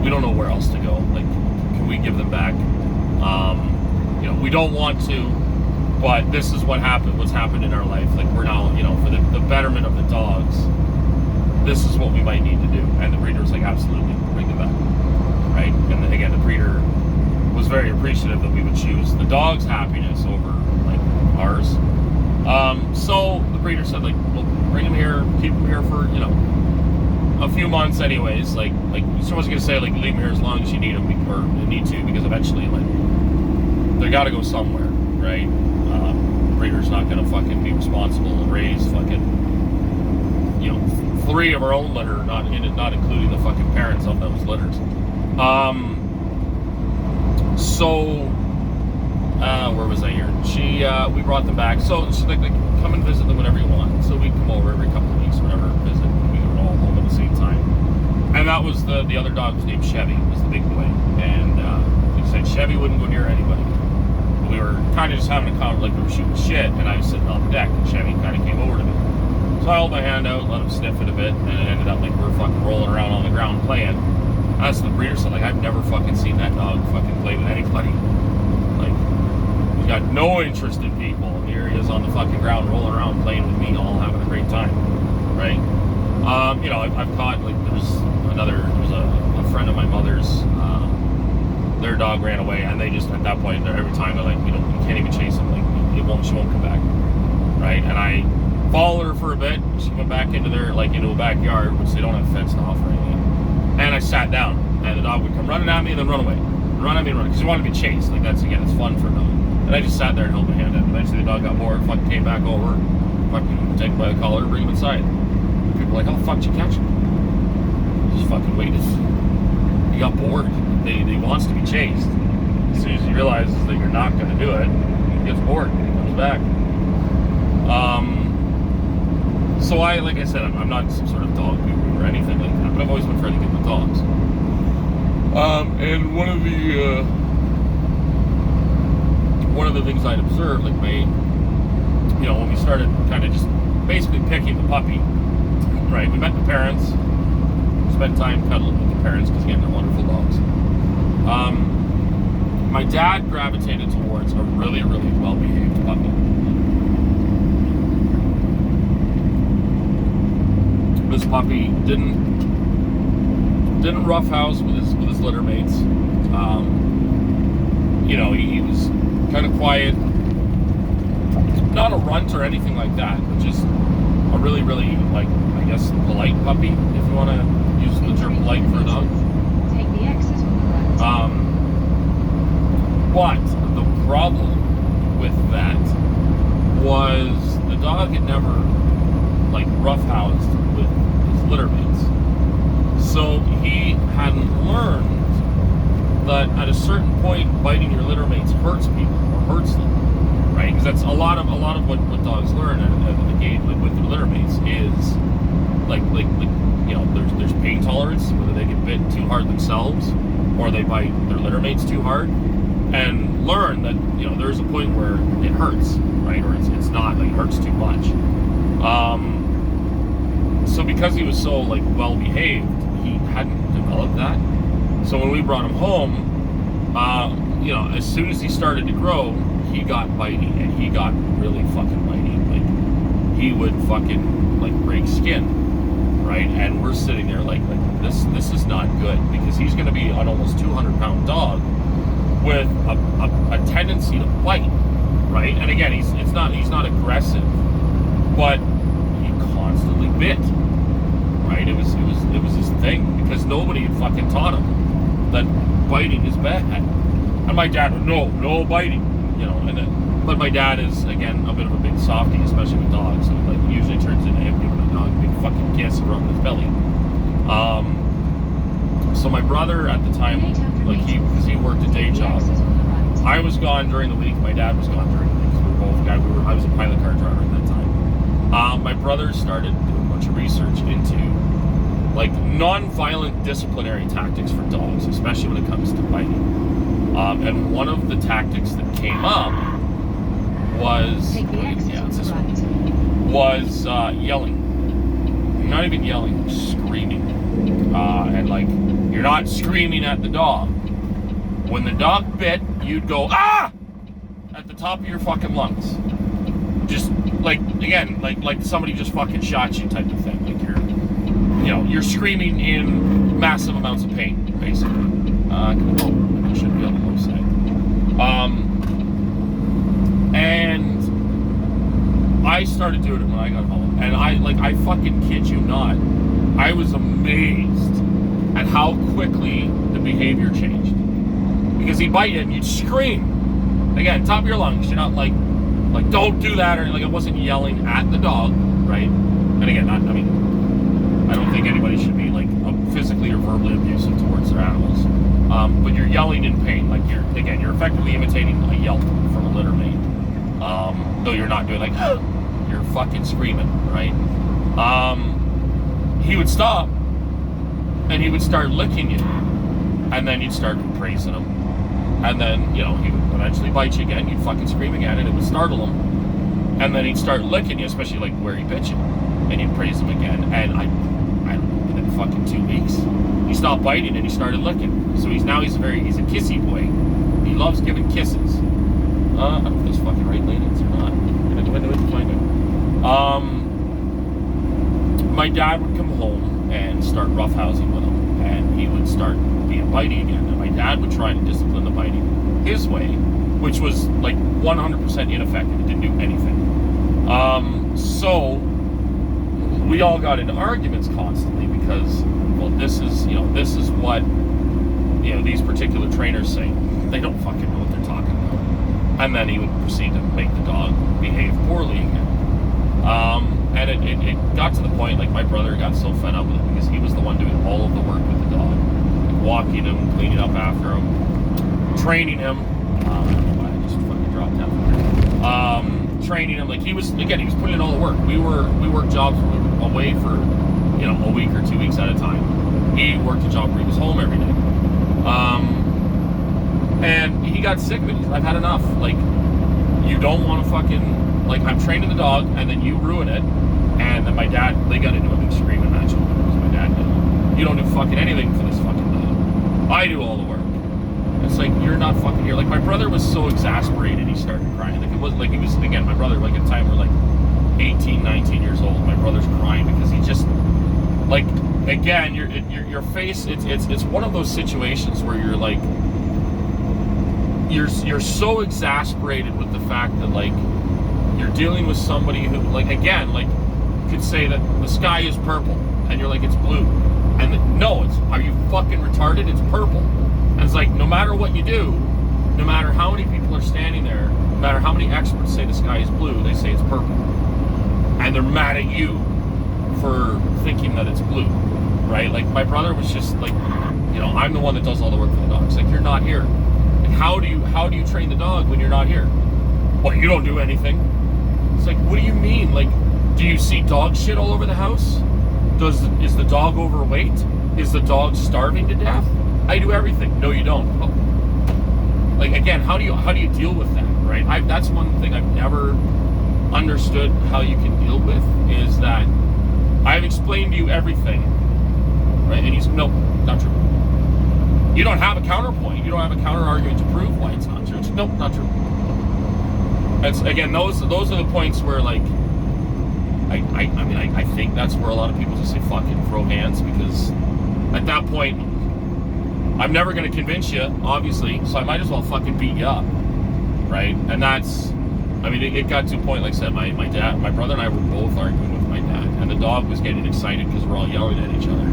A: we don't know where else to go. Like, can we give them back? You know, we don't want to, but this is what's happened in our life. Like, we're now, you know, for the betterment of the dogs, this is what we might need to do. And the breeder was like, absolutely, bring them back. Right? And then, again, the breeder was very appreciative that we would choose the dog's happiness over like ours. So the breeder said, like, well, bring him here, keep him here for, a few months anyways. Like someone's gonna say, like, leave him here as long as you need him, or need to, because eventually, like, they gotta go somewhere, right? The breeder's not gonna fucking be responsible and raise fucking, 3 of our own litter, not including the fucking parents of those litters. Where was I here? We brought them back. So she's like, come and visit them whenever you want. So we'd come over every couple of weeks, whenever visit. We were all home at the same time. And that was the other dog was named Chevy, was the big boy. And we said Chevy wouldn't go near anybody. We were kind of just having a conversation, like we were shooting shit, and I was sitting on the deck, and Chevy kind of came over to me. So I held my hand out, let him sniff it a bit, and it ended up like we were fucking rolling around on the ground playing. That's the breeder said, like, I've never fucking seen that dog fucking play with anybody. Like, he's got no interest in people. And here he is on the fucking ground rolling around playing with me, all having a great time, right? I've caught, like, there was a friend of my mother's, their dog ran away, and they just, at that point, every time they're like, you can't even chase him, like, she won't come back, right? And I followed her for a bit. She went back into a backyard, which they don't have fenced off or anything. And I sat down, and the dog would come running at me and then run away. Run at me and run, because he wanted to be chased. Like, that's, again, it's fun for a dog. And I just sat there and held my hand out. Eventually the dog got bored, fucking came back over, fucking take him by the collar, bring him inside. People were like, how the fuck did you catch him? Just fucking waited. He got bored. He wants to be chased. As soon as he realizes that you're not going to do it, he gets bored and he comes back. So like I said, I'm not some sort of dog guru or anything like that, but I've always been fairly good with dogs. And one of the things I'd observed, like when we started kind of just basically picking the puppy, right? We met the parents, spent time cuddling with the parents, because again, they're wonderful dogs. My dad gravitated towards a really, really well-behaved puppy. This puppy didn't roughhouse with his litter mates. He was kind of quiet, not a runt or anything like that, but just a really, really, like, I guess, polite puppy, if you want to use the term polite for a dog.
C: Take the exit on the right.
A: But the problem with that was the dog had never, like, roughhoused with his litter mates. So he hadn't learned that at a certain point, biting your litter mates hurts people or hurts them, right? Because that's a lot of what dogs learn at the gate, like with their litter mates, is like there's pain tolerance, whether they get bit too hard themselves or they bite their litter mates too hard, and learn that there's a point where it hurts, right? Or it's not, like, it hurts too much. So because he was so, like, well behaved, he hadn't developed that. So when we brought him home, as soon as he started to grow, he got bitey, and he got really fucking bitey. Like, he would fucking, like, break skin, right? And we're sitting there like this is not good, because he's going to be an almost 200-pound dog with a tendency to bite, right? And again, he's not aggressive, but he constantly bit, right? It was his thing, because nobody had fucking taught him that biting is bad. And my dad would, no biting, but my dad is, again, a bit of a big softie, especially with dogs. So, like, it usually turns into him giving the dog a big fucking kiss and rubbing his belly. So my brother at the time, like, because he worked a day job, I was gone during the week, my dad was gone during the week, because I was a pilot car driver at that time. My brother started doing a bunch of research into, like, non-violent disciplinary tactics for dogs, especially when it comes to biting. And one of the tactics that came up was yelling. Not even yelling, screaming. And, like, you're not screaming at the dog. When the dog bit, you'd go, ah! At the top of your fucking lungs. Just, like, again, like somebody just fucking shot you type of thing. Like, you're you're screaming in massive amounts of pain, basically. I should be on the low side. And I started doing it when I got home, and I fucking kid you not, I was amazed at how quickly the behavior changed. Because he'd bite you and you'd scream. Again, top of your lungs. You're not like don't do that, or like I wasn't yelling at the dog, right? And again, I don't think anybody should be like physically or verbally abusive towards their animals. But you're yelling in pain, like you're effectively imitating a yelp from a litter mate. Though you're not doing like you're fucking screaming, right? He would stop and he would start licking you, and then you'd start praising him, and then he would eventually bite you again. You'd fucking scream again, and it would startle him, and then he'd start licking you, especially like where he bit you, and you'd praise him again. And I within fucking 2 weeks, he stopped biting and he started licking. So he's a kissy boy. He loves giving kisses. I don't know if there's fucking right lanes or not. I'm gonna go into it and find out. My dad would come home and start roughhousing with him, and he would start being bitey again. And my dad would try to discipline the biting his way, which was like 100% ineffective. It didn't do anything. So we all got into arguments constantly because, well, this is what these particular trainers say. They don't fucking know what they're talking about. And then he would proceed to make the dog behave poorly again. And it got to the point, like, my brother got so fed up with it because he was the one doing all of the work with the dog, like walking him, cleaning up after him, training him. I just fucking dropped that. Training him, like he was putting in all the work. We worked jobs where we were away for a week or 2 weeks at a time. He worked a job where he was home every day. And he got sick of it. I've had enough. Like, you don't want to fucking, like, I'm training the dog and then you ruin it. And then my dad, they got into a big screaming match over it because my dad did. You don't do fucking anything for this fucking dog. I do all the work. It's like, you're not fucking here. Like, my brother was so exasperated, he started crying. Like, it wasn't like he was, again, my brother, like, at the time, we're like 18, 19 years old. My brother's crying because he just, like, again, your face, it's one of those situations where you're like, you're so exasperated with the fact that, like, you're dealing with somebody who, like, again, like, could say that the sky is purple, and you're like, it's blue. And no, are you fucking retarded? It's purple. And it's like, no matter what you do, no matter how many people are standing there, no matter how many experts say the sky is blue, they say it's purple. And they're mad at you for thinking that it's blue, right? Like, my brother was just like, I'm the one that does all the work for the dog. It's like, you're not here. Like, how do you train the dog when you're not here? Well, you don't do anything. It's like, what do you mean? Like, do you see dog shit all over the house? Is the dog overweight? Is the dog starving to death? I do everything. No, you don't. Oh. Like, again, how do you deal with that, right? That's one thing I've never understood how you can deal with, is that I've explained to you everything, right? And he's, no, not true. You don't have a counterpoint. You don't have a counter argument to prove why it's not true. It's, nope, not true. It's, again, those are the points where, like, I think that's where a lot of people just say fucking throw hands, because at that point, I'm never going to convince you, obviously, so I might as well fucking beat you up, right? And that's, it got to a point, like I said, my brother and I were both arguing with my dad, and the dog was getting excited because we're all yelling at each other.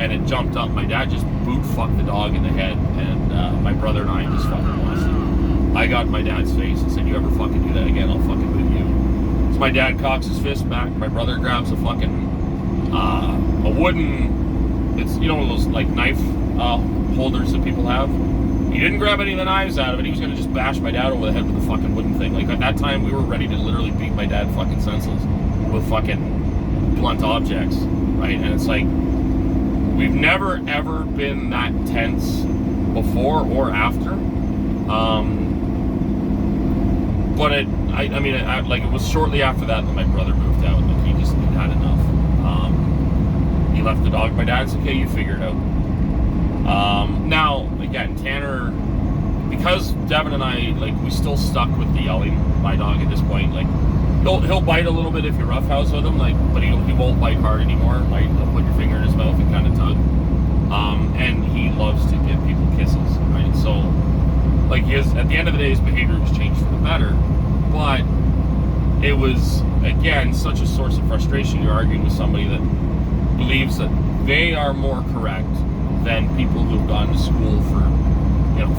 A: And it jumped up. My dad just boot fucked the dog in the head, and my brother and I just fucking lost it. I got in my dad's face and said, you ever fucking do that again, I'll fucking boot you. So my dad cocks his fist back. My brother grabs a fucking, a wooden, it's, one of those, like, knife holders that people have. He didn't grab any of the knives out of it. He was going to just bash my dad over the head with the fucking wooden thing. Like, at that time, we were ready to literally beat my dad fucking senseless with fucking blunt objects, right? And it's like, we've never, ever been that tense before or after. But it was shortly after that my brother moved out. Like, he had enough. He left the dog. My dad's okay, you figure it out. Now, again, Tanner because Devin and I, like, we still stuck with the yelling. My dog at this point, like, he'll bite a little bit if you roughhouse with him, like, but he won't bite hard anymore. Right? He'll put your finger in his mouth and kind of tug. And he loves to give people kisses, right? So, like, at the end of the day, his behavior was changed for the better, but it was, again, such a source of frustration. You're arguing with somebody that believes that they are more correct than people who've gone to school for,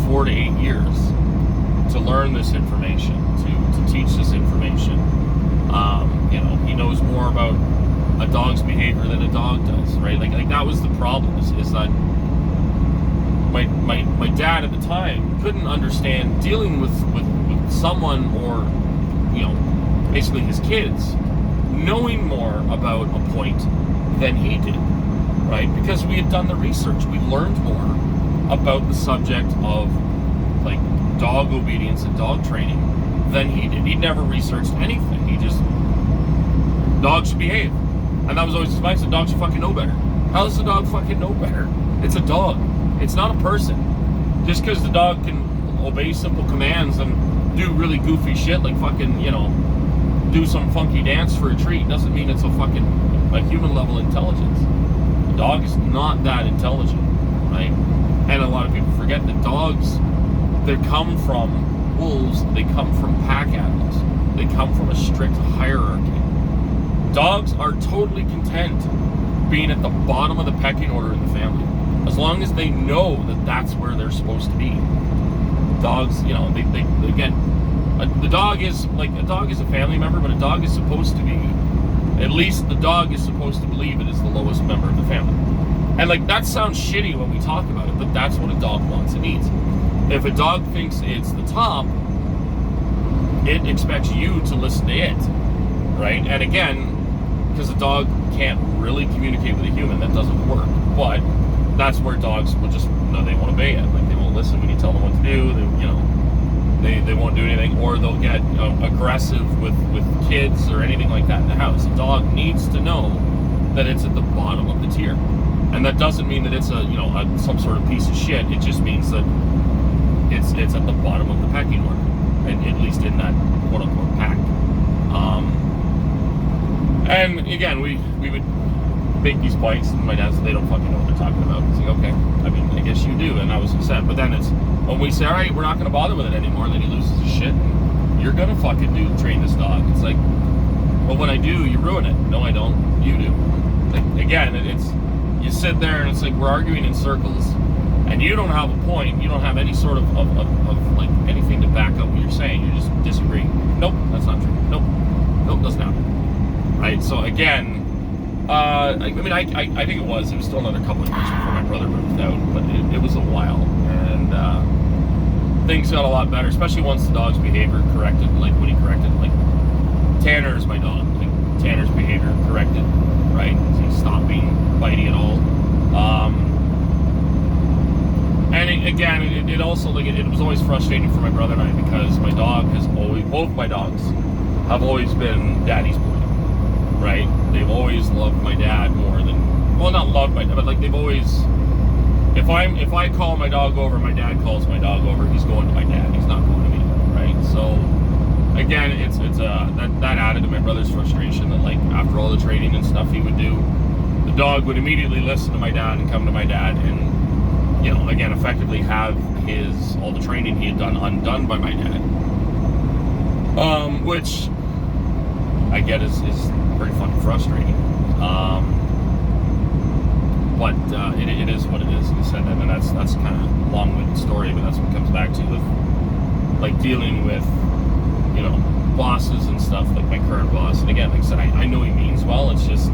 A: 4 to 8 years to learn this information, to teach this information. He knows more about a dog's behavior than a dog does, right? Like that was the problem, is that my dad at the time couldn't understand dealing with someone, or basically his kids, knowing more about a point than he did, right? Because we had done the research, we learned more about the subject of, like, dog obedience and dog training than he did. He'd never researched anything. He just, dogs should behave. And that was always his mindset. Dogs should fucking know better. How does the dog fucking know better? It's a dog. It's not a person. Just because the dog can obey simple commands and do really goofy shit, like fucking, do some funky dance for a treat, doesn't mean it's a fucking, like, human level intelligence. The dog is not that intelligent, right? And a lot of people forget that dogs, they come from wolves, they come from pack animals, they come from a strict hierarchy. Dogs are totally content being at the bottom of the pecking order in the family, as long as they know that that's where they're supposed to be. Dogs, they again, the dog is, like, a dog is a family member, but a dog is supposed to be, at least the dog is supposed to believe it is the lowest member of the family. And, like, that sounds shitty when we talk about it, but that's what a dog wants and needs. If a dog thinks it's the top, it expects you to listen to it, right? And again, because a dog can't really communicate with a human, that doesn't work. But that's where dogs will just, they won't obey it. Like, they won't listen when you tell them what to do. They won't do anything, or they'll get aggressive with kids or anything like that in the house. A dog needs to know that it's at the bottom of the tier, and that doesn't mean that it's some sort of piece of shit. It just means that it's at the bottom of the pecking order, at least in that quote unquote pack. And again, we would make these points, and my dad said they don't fucking know what they're talking about. It's like, okay, I mean, I guess you do, and that was upset. But then it's when we say, all right, we're not going to bother with it anymore, then he loses his shit. And you're going to fucking train this dog. It's like, well, when I do, you ruin it. No, I don't. You do. Like, again, it's, you sit there and it's like we're arguing in circles, and you don't have a point. You don't have any sort of like anything to back up what you're saying. You're just disagreeing. Nope, that's not true. Nope, doesn't happen. Right. So again, I think it was still another couple of years before my brother moved out, but it was a while, and things got a lot better, especially once the dog's behavior corrected. Like when he corrected, like Tanner is my dog. Like Tanner's behavior corrected, right? So he stopped being bitey at all. And it also, like, it was always frustrating for my brother and I, because my dog has always, both my dogs have always been daddy's boy, right? They've always loved my dad more than, well, not loved my dad, but like they've always, if I call my dog over, my dad calls my dog over, he's going to my dad, he's not going to me, right? So again, it's that added to my brother's frustration, that like after all the training and stuff he would do, the dog would immediately listen to my dad and come to my dad and, again, effectively have all the training he had done undone by my dad. Which I get is pretty fucking frustrating. But it is what it is. Like I said, and that's kind of a long-winded story, but that's what it comes back to with, like, dealing with, bosses and stuff, like my current boss. And again, like I said, I know he means well. It's just,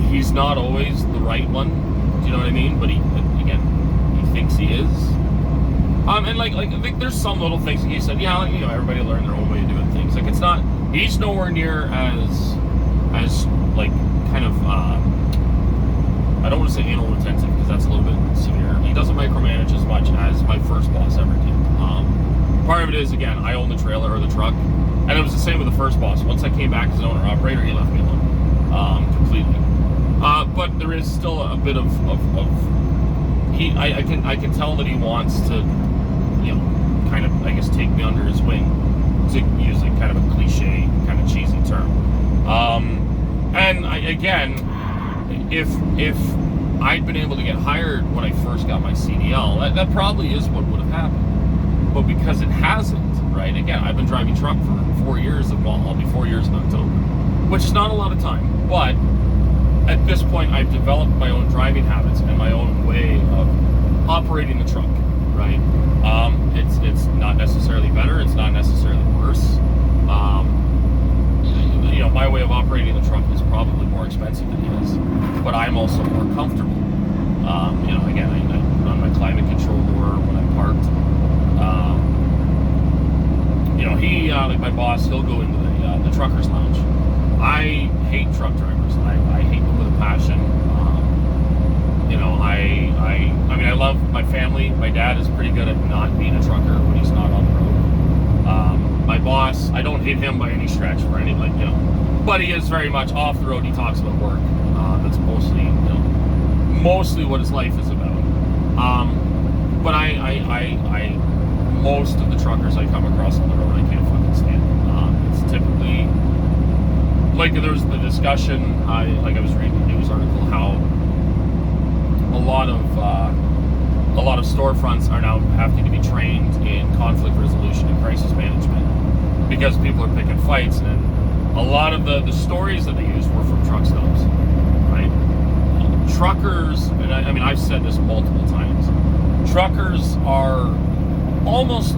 A: he's not always the right one. Do you know what I mean? But he thinks he is. And like I think there's some little things that he said, everybody learn their own way of doing things. Like, it's not, he's nowhere near as like kind of I don't want to say anal retentive, because that's a little bit severe. He doesn't micromanage as much as my first boss ever did. Part of it is, again, I own the trailer or the truck, and it was the same with the first boss. Once I came back as an owner operator, he left me alone completely. But there is still a bit of I can tell that he wants to, kind of, I guess, take me under his wing, to use a kind of a cliche, kind of cheesy term. And if I'd been able to get hired when I first got my CDL, that probably is what would have happened. But because it hasn't, right? Again, I've been driving truck for 4 years, I'll be 4 years in October, which is not a lot of time, but at this point, I've developed my own driving habits and my own way of operating the truck, right? It's not necessarily better. It's not necessarily worse. My way of operating the truck is probably more expensive than his, but I'm also more comfortable. Again, I put on my climate control door when I'm parked. He, like my boss, he'll go into the trucker's lounge. I hate truck drivers. I hate them with a passion. I love my family. My dad is pretty good at not being a trucker when he's not on the road. My boss, I don't hate him by any stretch or any, but he is very much off the road. He talks about work. That's mostly what his life is about. But most of the truckers I come across on the road, I can't fucking stand. It's typically, there was the discussion, I was reading a news article, how a lot of storefronts are now having to be trained in conflict resolution and crisis management because people are picking fights, and a lot of the stories that they used were from truck stops, right? Truckers, and I've said this multiple times, truckers are almost,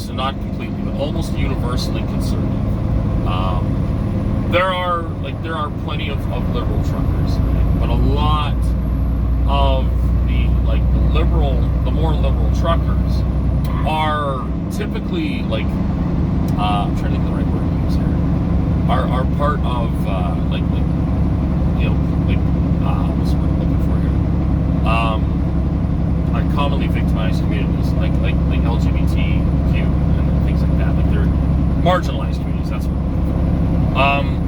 A: and not completely, but almost universally conservative. There are plenty of liberal truckers, right? But a lot of the more liberal truckers are typically I'm trying to think of the right word to use here. Are part of what's the word I'm looking for here? Like commonly victimized communities, like LGBTQ and things like that. They're marginalized communities. That's what I'm looking for.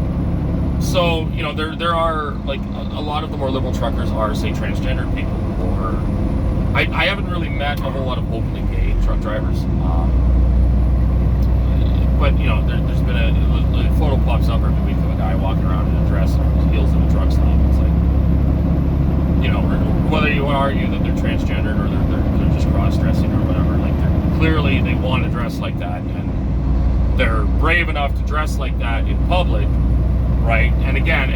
A: So, there are, a lot of the more liberal truckers are, say, transgender people, or I haven't really met a whole lot of openly gay truck drivers, but, there's been a photo pops up every week of a guy walking around in a dress and his heels in a truck stop. It's whether you want to argue that they're transgendered or they're just cross-dressing or whatever, clearly they want to dress like that, and they're brave enough to dress like that in public. Right, and again,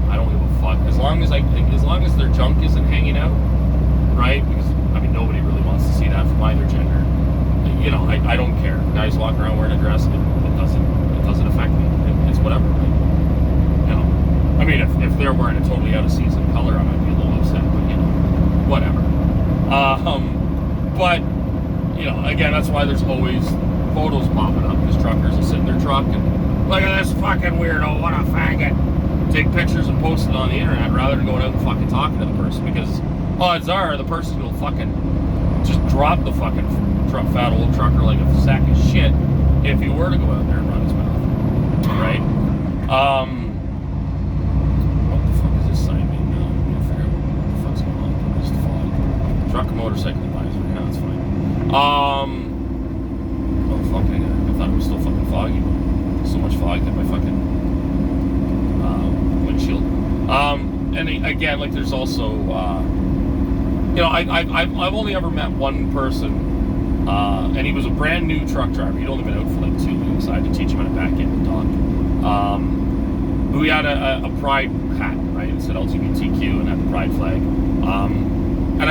A: I don't give a fuck as long as their junk isn't hanging out, right? Because nobody really wants to see that from either gender. I don't care. Guys walking around wearing a dress, it doesn't affect me. It's whatever. If they're wearing a totally out of season color, I might be a little upset, but whatever. But again, that's why there's always photos popping up because truckers will sit in their truck and, look at this fucking weirdo, what a faggot. Take pictures and post it on the internet rather than going out and fucking talking to the person, because odds are the person will fucking just drop the fucking fat old trucker like a sack of shit if he were to go out there and run his mouth. Right? What the fuck is this sign mean now? I'm gonna figure out what the fuck's going on. It's the fog. Truck and motorcycle advisory. Yeah, that's fine. Oh fuck, I thought it was still fucking foggy. So much fog in my fucking windshield. And again, there's also, I've only ever met one person, and he was a brand new truck driver. He'd only been out for 2 weeks. I had to teach him how to back in and talk. Who had a pride hat, right? It said LGBTQ and had the pride flag. And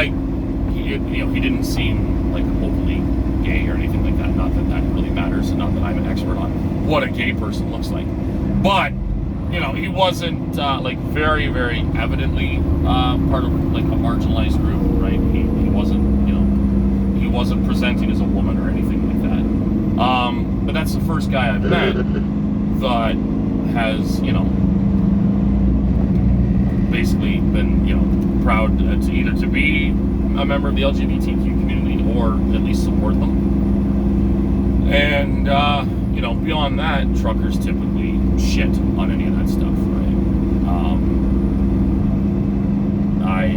A: he didn't seem like openly gay or anything like that. Not that really matters, and not that I'm an expert on what a gay person looks like. But he wasn't very, very evidently part of a marginalized group, right? He wasn't presenting as a woman or anything like that. But that's the first guy I've met that has basically been proud to either to be a member of the LGBTQ community or at least support them. And beyond that, truckers typically shit on any of that stuff, right?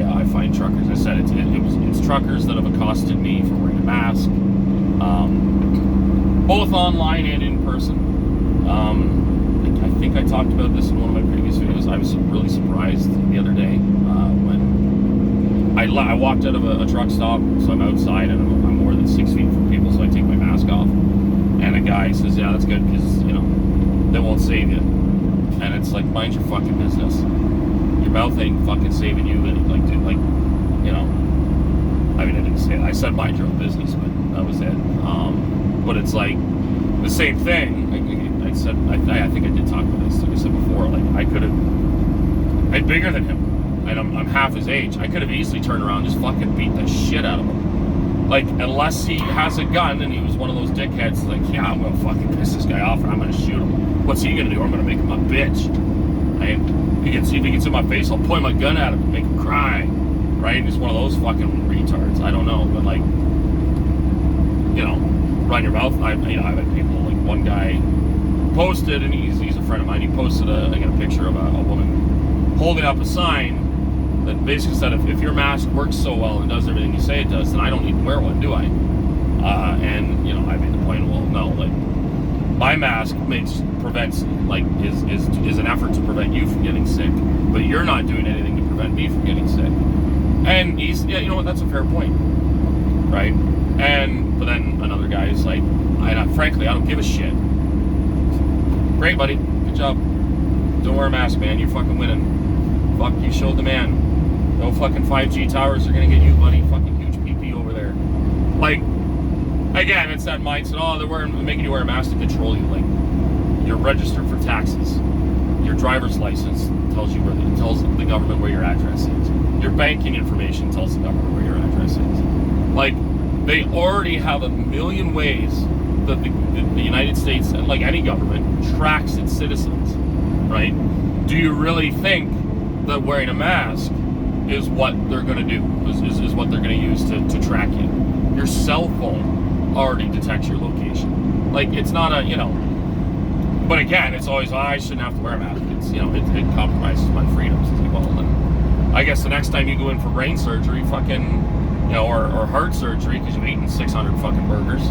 A: I find truckers. I said it's truckers that have accosted me for wearing a mask, both online and in person. I think I talked about this in one of my previous videos. I was really surprised the other day when I walked out of a truck stop, so I'm outside and I'm more than 6 feet from people, so I take my mask off. And a guy says, "Yeah, that's good because they won't save you." And it's like, mind your fucking business. Your mouth ain't fucking saving you. And like, dude, like, I mean, I didn't say it. I said mind your own business, but that was it. But it's like the same thing. I said, I think I did talk about this. Like I said before, like I'm bigger than him, and I'm half his age. I could have easily turned around and just fucking beat the shit out of him. Like, unless he has a gun and he was one of those dickheads, like, yeah, I'm gonna fucking piss this guy off and I'm gonna shoot him. What's he gonna do? I'm gonna make him a bitch. Right? If he gets in my face, I'll point my gun at him and make him cry. Right? He's one of those fucking retards. I don't know, but like, run your mouth. I've had people, like one guy posted, and he's a friend of mine. He posted a picture of a woman holding up a sign that basically said, if your mask works so well and does everything you say it does, then I don't need to wear one, do I? And I made the point, well, no, like, my mask prevents, like, is an effort to prevent you from getting sick, but you're not doing anything to prevent me from getting sick. And he's, you know what, that's a fair point, right? But then another guy is like, frankly, I don't give a shit. Great, buddy, good job. Don't wear a mask, man, you're fucking winning. Fuck, you showed the man. No fucking 5G towers are gonna get you, buddy. Fucking huge PP over there. Like, again, it's that mindset. Oh, they're making you wear a mask to control you. Like, you're registered for taxes. Your driver's license tells the government where your address is. Your banking information tells the government where your address is. Like, they already have a million ways that the United States, like any government, tracks its citizens, right? Do you really think that wearing a mask is what they're going to do, is what they're going to use to track you? Your cell phone already detects your location. Like, it's not but again, it's always, I shouldn't have to wear a mask. It's, it compromises my freedoms. It's like, well, then I guess the next time you go in for brain surgery, fucking, or heart surgery, because you've eaten 600 fucking burgers,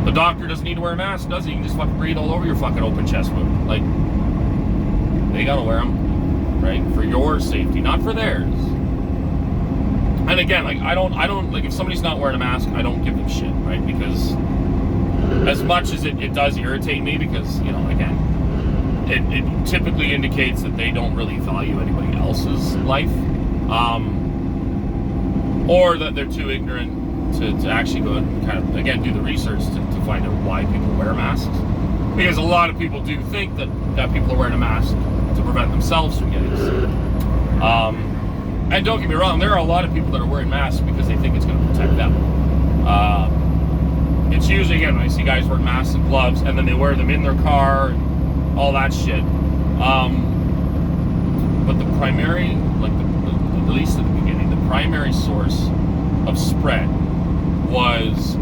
A: the doctor doesn't need to wear a mask, does he? You can just fucking breathe all over your fucking open chest wound. Like, they gotta wear them. Right? For your safety, not for theirs. And again, like, I don't like, if somebody's not wearing a mask, I don't give them shit, right? Because as much as it does irritate me, because, again, it typically indicates that they don't really value anybody else's life, or that they're too ignorant to actually go and kind of, again, do the research to find out why people wear masks. Because a lot of people do think that people are wearing a mask to prevent themselves from getting sick. And don't get me wrong, there are a lot of people that are wearing masks because they think it's going to protect them. It's usually, again, when I see guys wearing masks and gloves, and then they wear them in their car, and all that shit. But the primary, like, at least at the beginning, the primary source of spread was